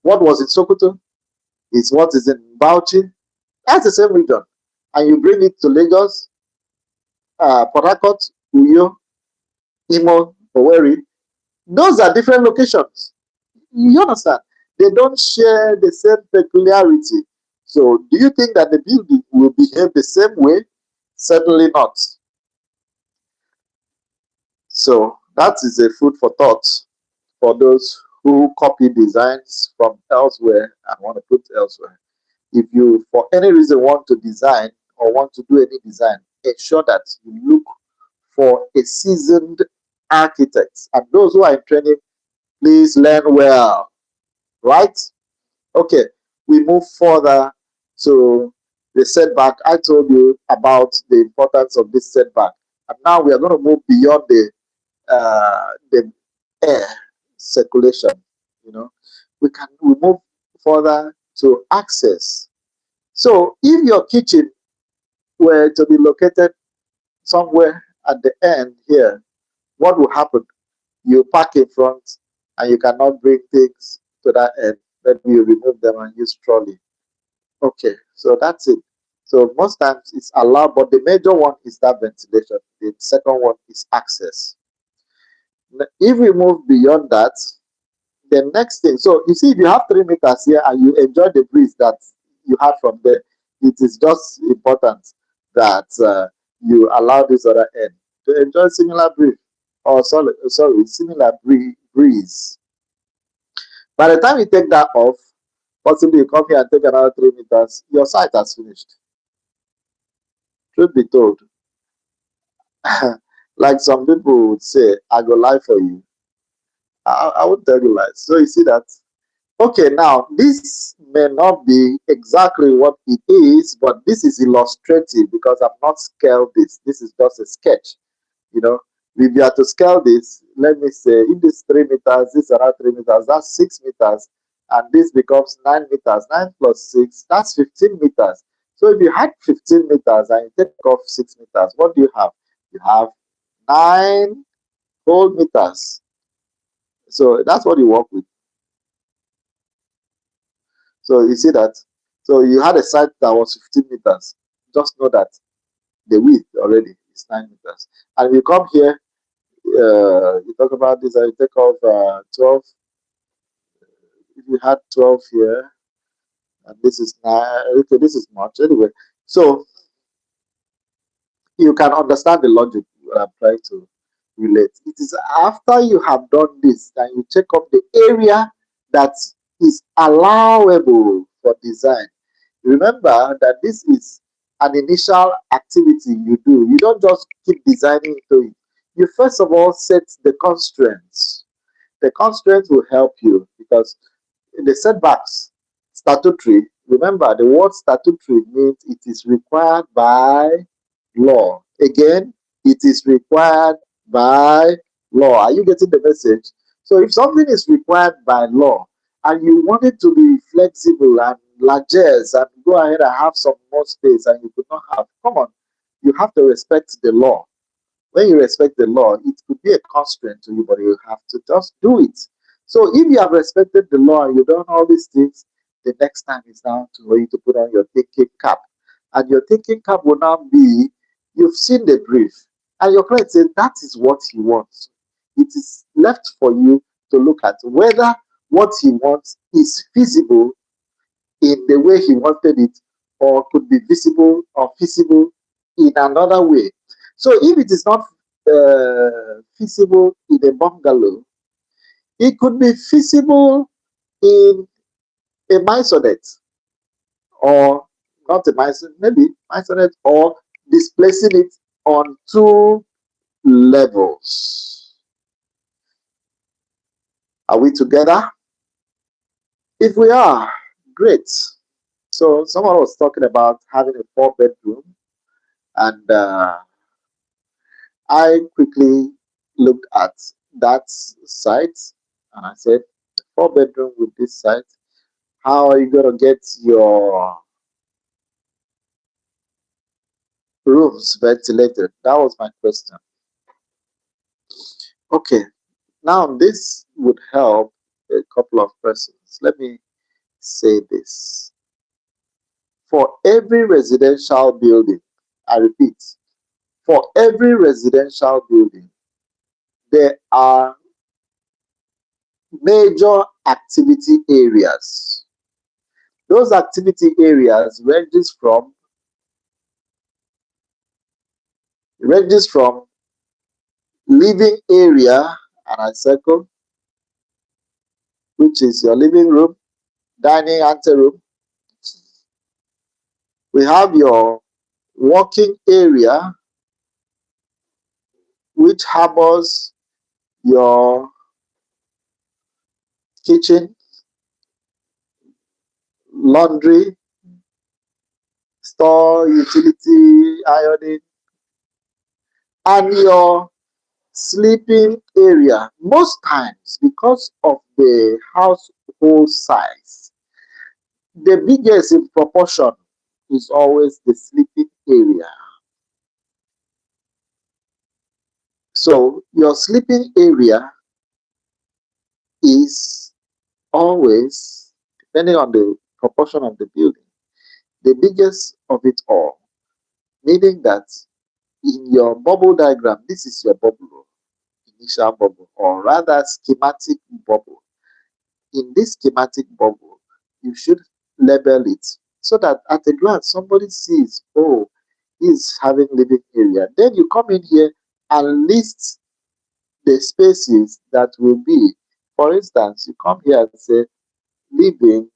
What was in Sokoto is what is in Bauchi. That's the same region. And you bring it to Lagos, Port Harcourt, Uyo, Imo, Owerri. Those are different locations. You understand? They don't share the same peculiarity. So, do you think that the building will behave the same way? Certainly not. So, that is a food for thought for those who copy designs from elsewhere and want to put elsewhere. If you, for any reason, want to design or want to do any design, ensure that you look for a seasoned architect. And those who are in training, please learn well, right? Okay, we move further to the setback. I told you about the importance of this setback, and now we are going to move beyond the air circulation. You know, we move further to access. So, if your kitchen were to be located somewhere at the end here, what will happen? You park in front, and you cannot bring things to that end. Then you remove them and use trolley. Okay, so that's it. So most times it's allowed, but the major one is that ventilation. The second one is access. If we move beyond that, The next thing, so you see, if you have 3 meters here and you enjoy the breeze that you had from there, it is just important that you allow this other end to enjoy similar breeze, or sorry, similar breeze. By the time you take that off, possibly you come here and take another 3 meters, your sight has finished. Truth be told, like some people would say, I go lie for you. I would tell you lies. So you see that. Okay, now this may not be exactly what it is, but this is illustrative because I've not scaled this. This is just a sketch. You know, if you are to scale this, let me say, if this 3 meters, this around 3 meters, that's 6 meters, and this becomes 9 meters. 9 plus 6, that's 15 meters. So if you had 15 meters and you take off 6 meters, what do you have? You have 9 whole meters. So that's what you work with. So you see that. So you had a site that was 15 meters. Just know that the width already is 9 meters. And if you come here, you talk about this, I take off 12. If you had 12 here, and this is 9, okay, this is much anyway. So you can understand the logic I'm trying to relate. It is after you have done this that you check up the area that is allowable for design. Remember that this is an initial activity you do. You don't just keep designing into it. You first of all set the constraints. The constraints will help you because in the setbacks, statutory, remember the word statutory means it is required by law. Again, it is required by law. Are you getting the message? So if something is required by law and you want it to be flexible and largesse and go ahead and have some more space and you could not have, come on, you have to respect the law. When you respect the law, it could be a constraint to you, but you have to just do it. So if you have respected the law and you've done all these things, the next time is down to for you to put on your thinking cap. And your thinking cap will now be you've seen the brief, and your client says that is what he wants. It is left for you to look at whether what he wants is feasible in the way he wanted it, or could be visible or feasible in another way. So if it is not feasible in a bungalow, it could be feasible in a maisonette, or not a maisonette, maybe maisonette, or displacing it on 2 levels. Are we together? If we are, great. So someone was talking about having a 4 bedroom, and I quickly looked at that site and I said, 4 bedroom with this site, how are you going to get your rooms ventilated? That was my question. Okay, now this would help a couple of persons. Let me say this. For every residential building, I repeat, for every residential building, there are major activity areas. Those activity areas ranges from living area, and I circle, which is your living room, dining anteroom. We have your working area, which harbors your kitchen, laundry, store, utility, ironing, and your sleeping area. Most times, because of the household size, the biggest in proportion is always the sleeping area. So your sleeping area is always, depending on the proportion of the building, the biggest of it all. Meaning that in your bubble diagram, this is your bubble, initial bubble, or rather schematic bubble. in this schematic bubble, you should label it so that at a glance somebody sees, oh, he's having living area. Then you come in here and list the spaces that will be. For instance, you come here and say living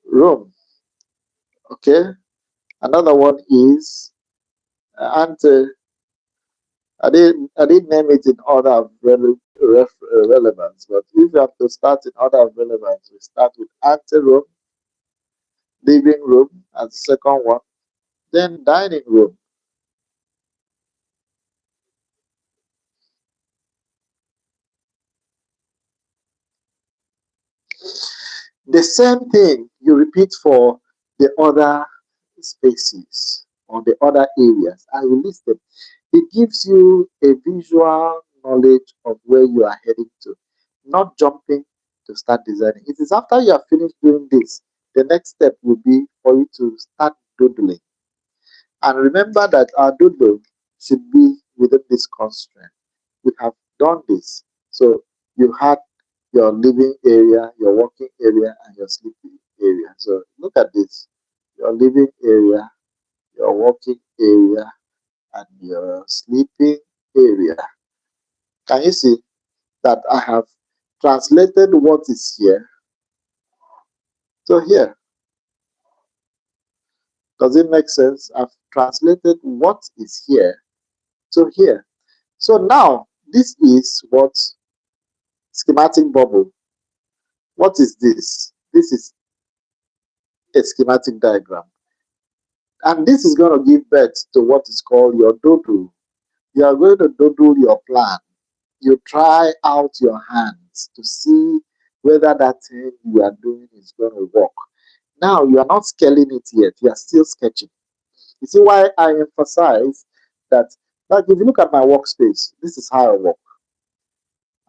room. Okay. Another one is and I didn't name it in order of relevance, but if you have to start in order of relevance, we start with ante room, living room as second one, then dining room. The same thing you repeat for the other spaces or the other areas. I will list them. It gives you a visual knowledge of where you are heading to, not jumping to start designing. It is after you have finished doing this, the next step will be for you to start doodling. And remember that our doodle should be within this constraint. We have done this. So you had your living area, your working area, and your sleeping area. So look at this. Your living area, your working area, and your sleeping area. Can you see that I have translated what is here to here? Does it make sense? I've translated what is here to here. So now this is what schematic bubble. What is this? This is a schematic diagram. And this is going to give birth to what is called your doodle. You are going to doodle your plan. You try out your hands to see whether that thing you are doing is going to work. Now, you are not scaling it yet. You are still sketching. You see why I emphasize that, like if you look at my workspace, this is how I work.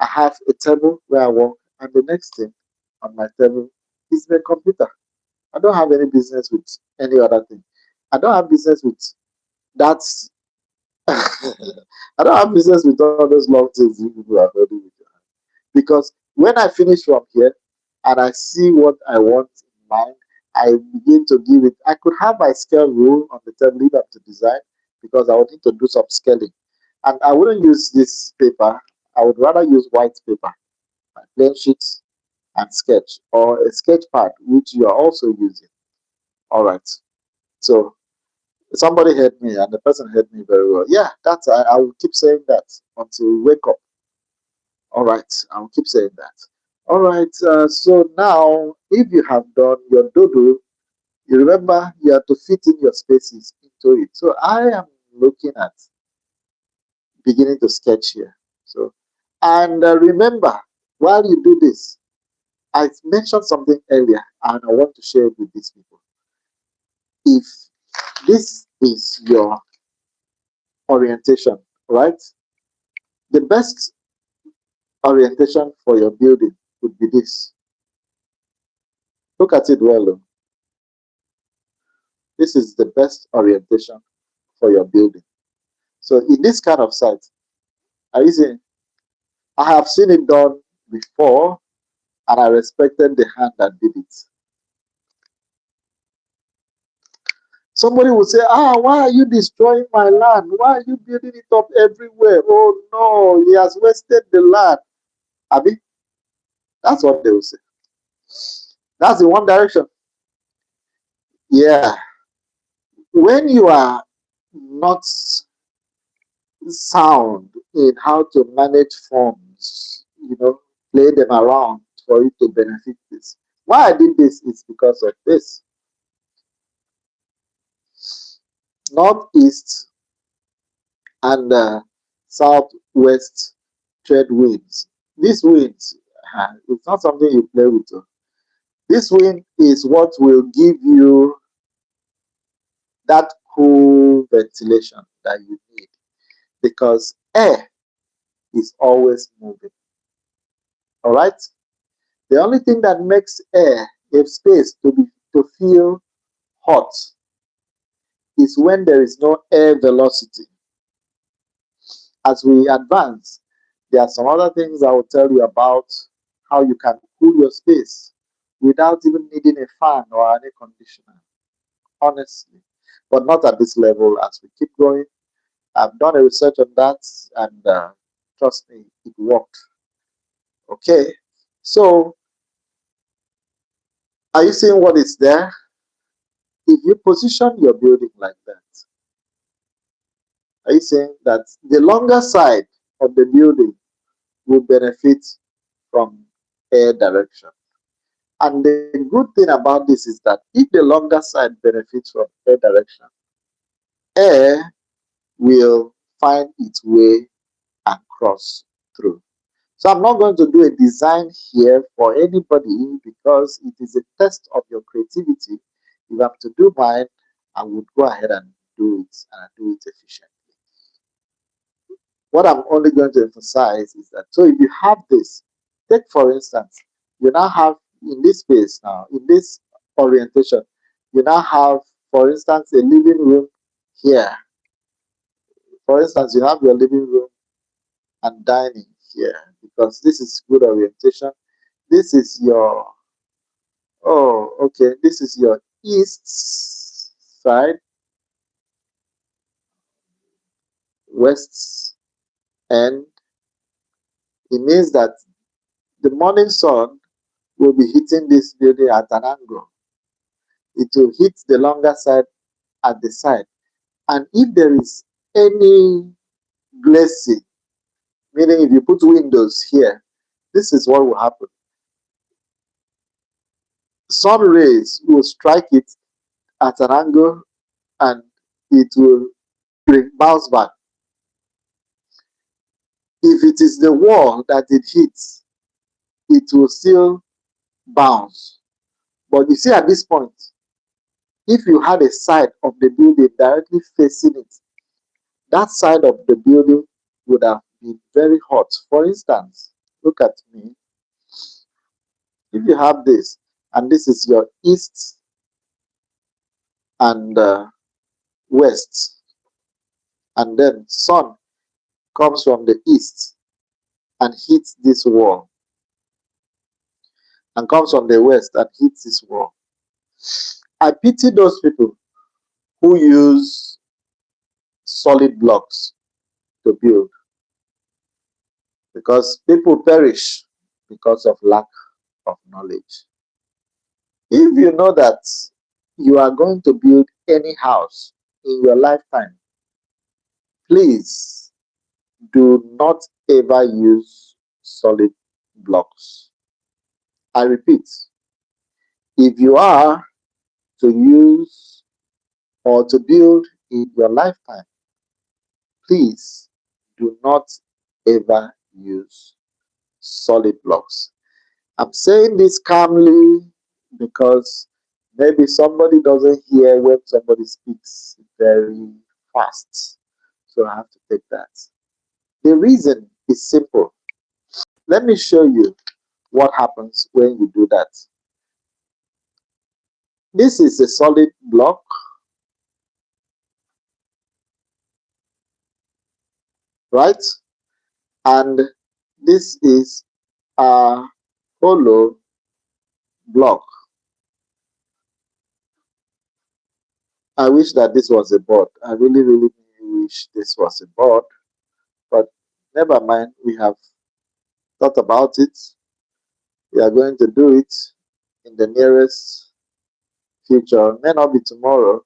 I have a table where I work, and the next thing on my table is my computer. I don't have any business with any other thing. I don't have business with that. I don't have business with all those long things you people are doing with your hand. Because when I finish from here and I see what I want in mind, I begin to give it. I could have my scale rule on the table lead up to design because I would need to do some scaling. And I wouldn't use this paper. I would rather use white paper, my plain sheets and sketch, or a sketch pad, which you are also using. All right. So somebody heard me, and the person heard me very well. Yeah, that's I will keep saying that until we wake up. All right, I will keep saying that. All right. So now, if you have done your doodle, you remember you have to fit in your spaces into it. So I am looking at beginning to sketch here. So, and remember, while you do this, I mentioned something earlier, and I want to share it with these people. If this is your orientation, right? The best orientation for your building would be this. Look at it well. Though. This is the best orientation for your building. So in this kind of site, are you seeing? I have seen it done before, and I respected the hand that did it. Somebody will say, why are you destroying my land? Why are you building it up everywhere? Oh no, he has wasted the land. Abi, that's what they will say. That's in one direction. Yeah. When you are not sound in how to manage funds, play them around for you to benefit this. Why I did this is because of this. Northeast and southwest trade winds. These winds, it's not something you play with. This wind is what will give you that cool ventilation that you need because air is always moving. All right. The only thing that makes air a space to feel hot is when there is no air velocity. As we advance, there are some other things I will tell you about how you can cool your space without even needing a fan or an air conditioner, honestly. But not at this level. As we keep going, I've done a research on that, and trust me, it worked. Okay, so are you seeing what is there? If you position your building like that, are you saying that the longer side of the building will benefit from air direction? And the good thing about this is that if the longer side benefits from air direction, air will find its way across through. So I'm not going to do a design here for anybody because it is a test of your creativity. If I'm to do mine, I would go ahead and do it, and do it efficiently. What I'm only going to emphasize is that, so if you have this, take for instance, you now have in this space now, in this orientation, you now have, for instance, a living room here. For instance, you have your living room and dining here because this is good orientation. This is your, oh, okay, this is your east side, west end. It means that the morning sun will be hitting this building at an angle. It will hit the longer side at the side. And if there is any glazing, meaning if you put windows here, this is what will happen. Sun rays will strike it at an angle and it will bounce back. If it is the wall that it hits, it will still bounce. But you see, at this point, if you had a side of the building directly facing it, that side of the building would have been very hot. For instance, look at me. If you have this, and this is your east and west, and then sun comes from the east and hits this wall, and comes from the west and hits this wall. I pity those people who use solid blocks to build because people perish because of lack of knowledge. If you know that you are going to build any house in your lifetime, please do not ever use solid blocks. I repeat, if you are to use or to build in your lifetime, please do not ever use solid blocks. I'm saying this calmly because maybe somebody doesn't hear when somebody speaks very fast. So I have to take that. The reason is simple. Let me show you what happens when you do that. This is a solid block, right? And this is a hollow block. I wish that this was a board. I really, really wish this was a board, but never mind. We have thought about it. We are going to do it in the nearest future. May not be tomorrow,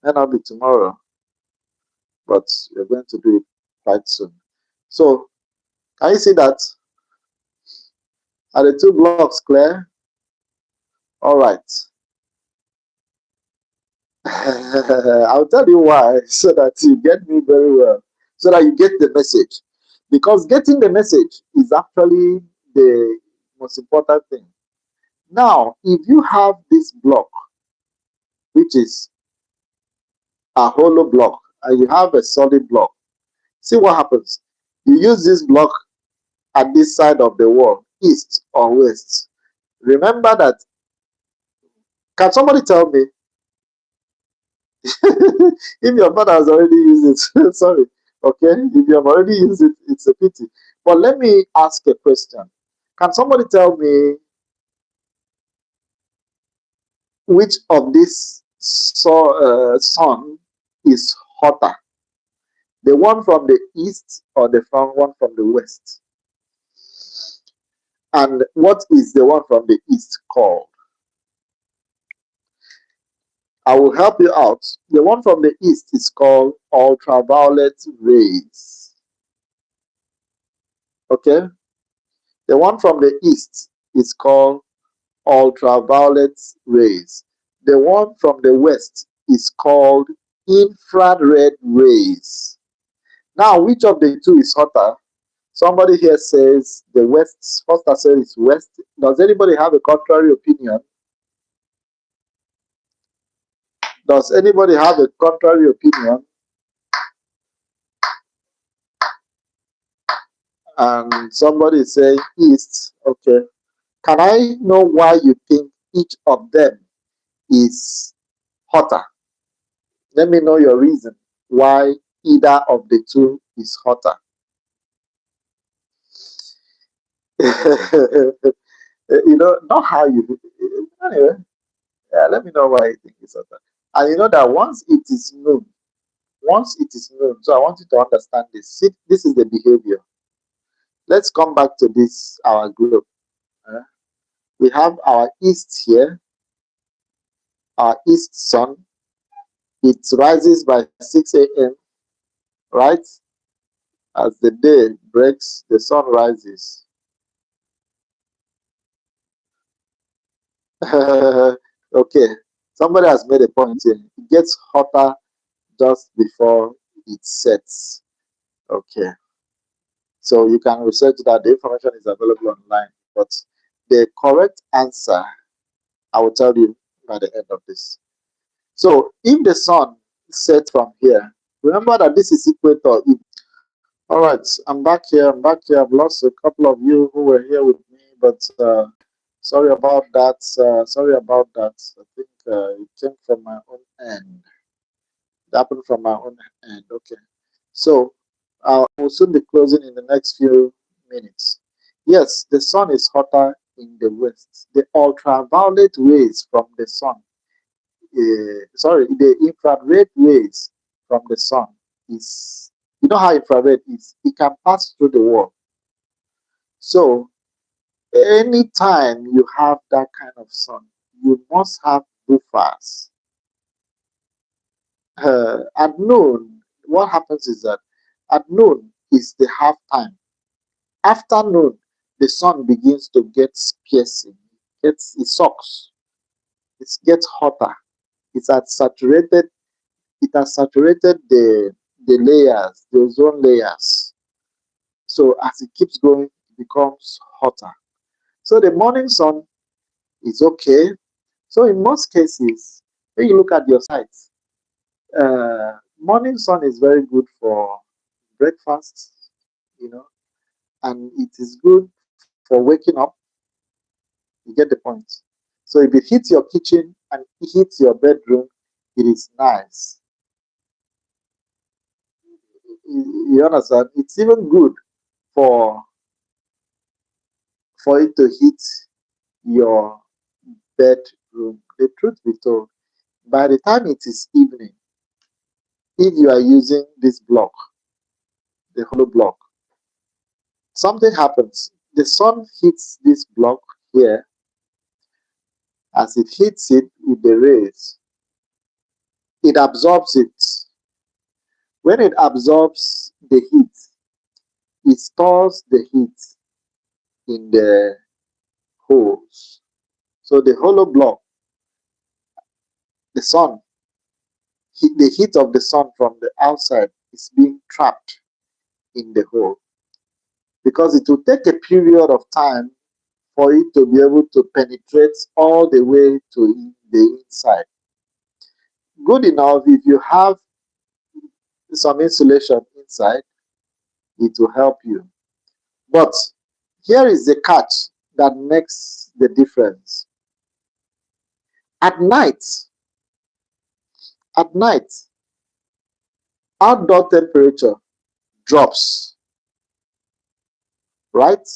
may not be tomorrow, but we're going to do it quite soon. So, can you see that? Are the two blocks clear? All right. I'll tell you why, so that you get me very well, so that you get the message. Because getting the message is actually the most important thing. Now, if you have this block, which is a hollow block, and you have a solid block, see what happens. You use this block at this side of the wall, east or west. Remember that. Can somebody tell me if your father has already used it? Sorry. Okay. If you have already used it, it's a pity. But let me ask a question. Can somebody tell me which of this sun is hotter? The one from the east or the one from the west? And what is the one from the east called? I will help you out. The one from the east is called ultraviolet rays. Okay? The one from the east is called ultraviolet rays. The one from the west is called infrared rays. Now, which of the two is hotter? Somebody here says the west. First, I said it's west. Does anybody have a contrary opinion? Does anybody have a contrary opinion? And somebody is saying east. Okay. Can I know why you think each of them is hotter? Let me know your reason why either of the two is hotter. Not how you. Anyway, yeah, let me know why you think it's hotter. And you know that once it is known, so I want you to understand this. See, this is the behavior. Let's come back to this, our group. Uh, we have our east here, our east sun. It rises by 6 a.m., right? As the day breaks, the sun rises. Okay, somebody has made a point here. It gets hotter just before it sets. Okay, so you can research that. The information is available online. But the correct answer, I will tell you by the end of this. So if the sun sets from here, remember that this is equator. All right, I'm back here. I'm back here. I've lost a couple of you who were here with me, but sorry about that. Sorry about that. I think it came from my own end. It happened from my own end. Okay. So will soon be closing in the next few minutes. Yes, the sun is hotter in the west. The ultraviolet rays from the sun, the infrared rays from the sun is, you know how infrared is, it can pass through the wall. So anytime you have that kind of sun, you must have buffers. At noon, what happens is that at noon is the half time. After noon, the sun begins to get piercing. It sucks. It gets hotter. It's at saturated. It has saturated the layers, the ozone layers. So as it keeps going, it becomes hotter. So the morning sun is okay. So in most cases, when you look at your sites, morning sun is very good for breakfast, you know, and it is good for waking up. You get the point. So if it hits your kitchen and it hits your bedroom, it is nice. You understand? It's even good for it to hit your bedroom. The truth be told, by the time it is evening, if you are using this block, the hollow block, something happens. The sun hits this block here. As it hits it with the rays, it absorbs it. When it absorbs the heat, it stores the heat in the holes. So the hollow block, the sun, the heat of the sun from the outside is being trapped in the hole, because it will take a period of time for it to be able to penetrate all the way to the inside. Good enough, if you have some insulation inside, it will help you. But here is the catch that makes the difference. At night, at night, outdoor temperature drops. right?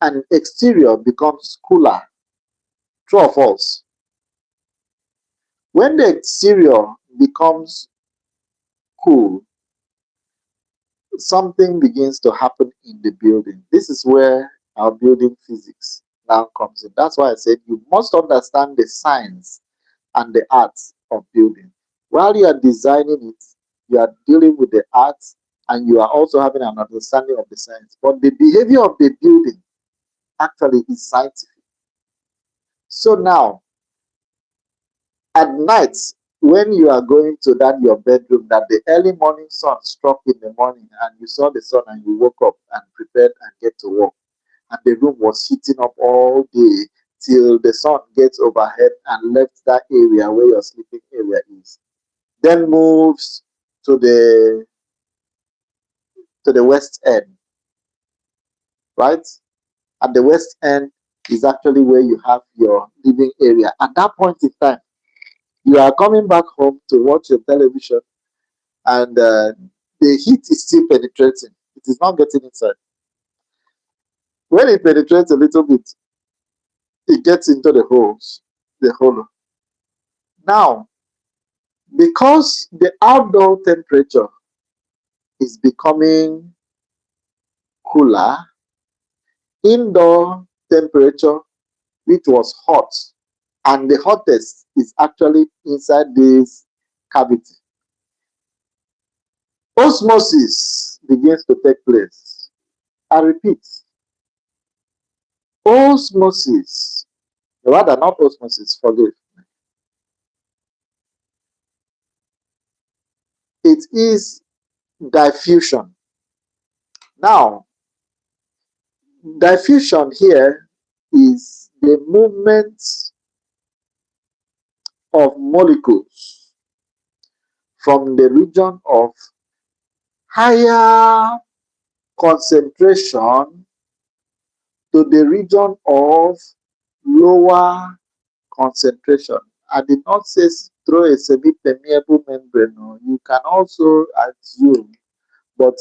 And exterior becomes cooler. True or false? When the exterior becomes cool, something begins to happen in the building. This is where our building physics now comes in. That's why I said you must understand the science and the arts of building. While you are designing it, you are dealing with the arts and you are also having an understanding of the science. But the behavior of the building actually is scientific. So now, at night, when you are going to that your bedroom, that the early morning sun struck in the morning and you saw the sun and you woke up and prepared and get to work, and the room was heating up all day till the sun gets overhead and left that area where your sleeping area is, then moves to the west end, right? At the west end is actually where you have your living area. At that point in time, you are coming back home to watch your television, and the heat is still penetrating. It is not getting inside. When it penetrates a little bit, it gets into the holes, the hole. Now, because the outdoor temperature is becoming cooler, indoor temperature, which was hot, and the hottest is actually inside this cavity. Osmosis begins to take place. I repeat, osmosis, rather not osmosis, forgive. It is diffusion. Now, diffusion here is the movement of molecules from the region of higher concentration to the region of lower concentration. I did not say through a semi-permeable membrane. No. You can also assume, but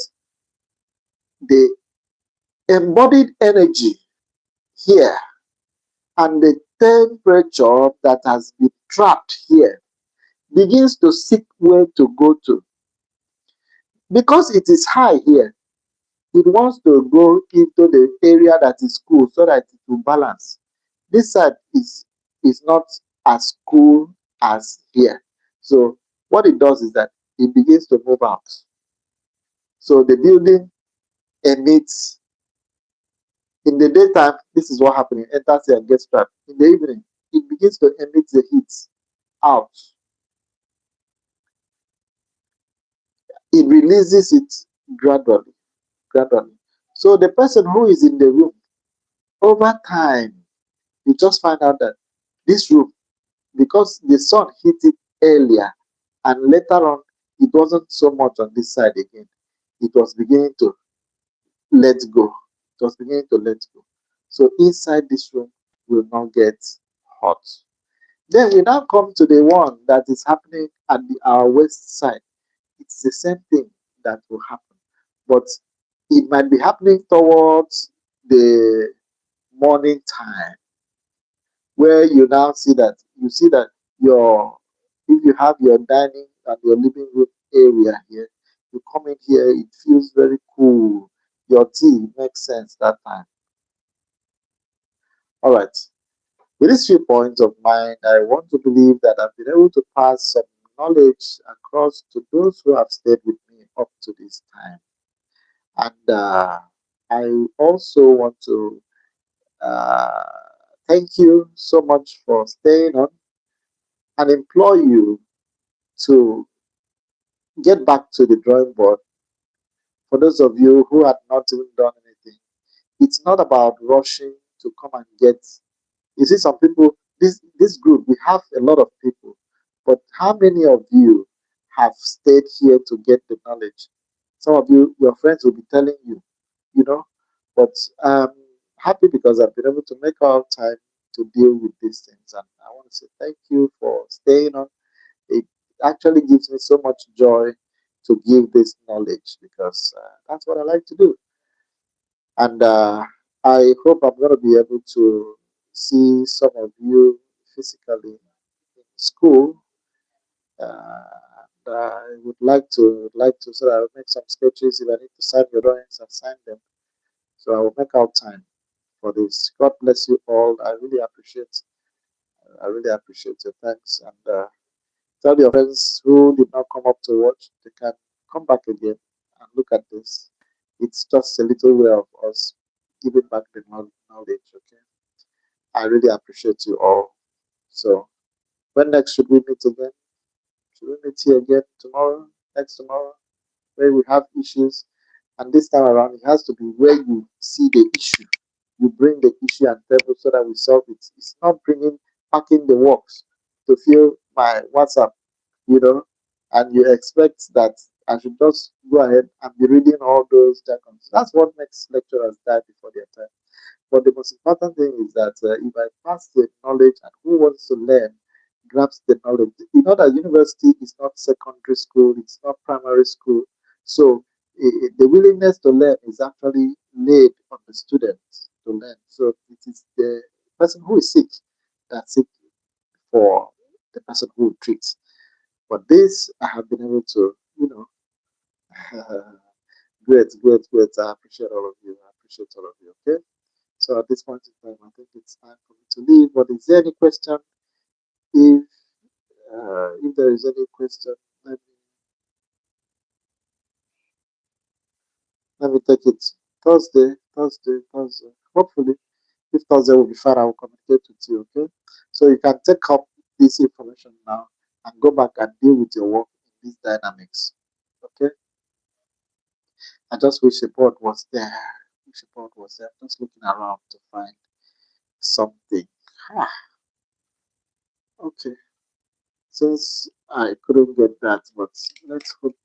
the embodied energy here and the temperature that has been trapped here begins to seek where to go to. Because it is high here, it wants to go into the area that is cool so that it will balance. This side is not as cool as here. So what it does is that it begins to move out. So the building emits. In the daytime, this is what happens. It enters here and gets trapped. In the evening, it begins to emit the heat out. It releases it gradually, gradually. So the person who is in the room, over time, you just find out that this room, because the sun hit it earlier, and later on, it wasn't so much on this side again. It was beginning to let go. It was beginning to let go. So inside this room will not get hot. Then we now come to the one that is happening at our west side. It's the same thing that will happen, but it might be happening towards the morning time, where you see that your if you have your dining and your living room area here, you come in here, it feels very cool. Your tea makes sense that time. All right. With these few points of mine, I want to believe that I've been able to pass some knowledge across to those who have stayed with me up to this time. And I also want to uh, thank you so much for staying on and implore you to get back to the drawing board. For those of you who had not even done anything, it's not about rushing to come and get. You see, some people, this group, we have a lot of people, but how many of you have stayed here to get the knowledge? Some of you, your friends will be telling you, you know, but I'm happy because I've been able to make out time to deal with these things. And I want to say thank you for staying on. It actually gives me so much joy to give this knowledge because that's what I like to do. And I hope I'm going to be able to see some of you physically in school. And I would like to, so that I'll make some sketches. If I need to sign your drawings, I'll sign them. So I will make out time for this. God bless you all. I really appreciate your thanks. And tell your friends who did not come up to watch, they can come back again and look at this. It's just a little way of us giving back the knowledge. Okay, I really appreciate you all. So when next should we meet again? Should we meet here again tomorrow? Next tomorrow, where we have issues, and this time around it has to be where you see the issue. You bring the issue and table so that we solve it. It's not bringing packing the works to fill my WhatsApp, you know, and you expect that I should just go ahead and be reading all those jargons. That's what makes lecturers die before their time. But the most important thing is that if I pass the knowledge and who wants to learn grabs the knowledge, you know that university is not secondary school, it's not primary school. So the willingness to learn is actually laid on the students to learn. So it is the person who is sick that seek for the person who treats. But this I have been able to, great, great, great. I appreciate all of you. I appreciate all of you. Okay. So at this point in time, I think it's time for me to leave. But is there any question? If if there is any question, let me take it. Thursday, Thursday, Thursday. Hopefully, if Thursday will be fine, I will communicate with you. Okay. So you can take up this information now and go back and deal with your work in these dynamics. Okay. I just wish the board was there. Wish the board was there. I'm just looking around to find something. Ah, okay. Since I couldn't get that, but let's hope.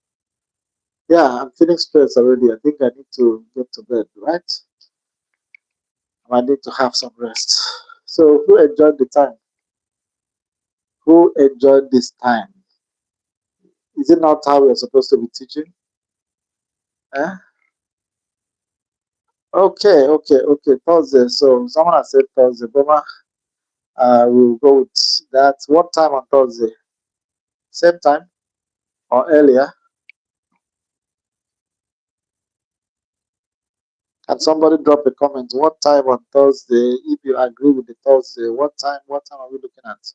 Yeah, I'm feeling stressed already. I think I need to get to bed, right? I need to have some rest. So, who enjoyed the time? Who enjoyed this time? Is it not how we're supposed to be teaching? Eh? Okay, okay, okay. Thursday. So, someone has said Thursday. Boma, we'll go with that. What time on Thursday? Same time or earlier? Can somebody drop a comment? What time on Thursday? If you agree with the Thursday, what time? What time are we looking at?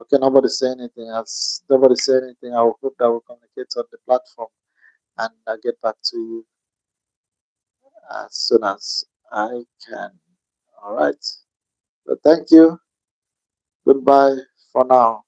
Okay, nobody say anything. As nobody say anything, I will hope that we'll communicate on the platform and I'll get back to you as soon as I can. All right. So thank you. Goodbye for now.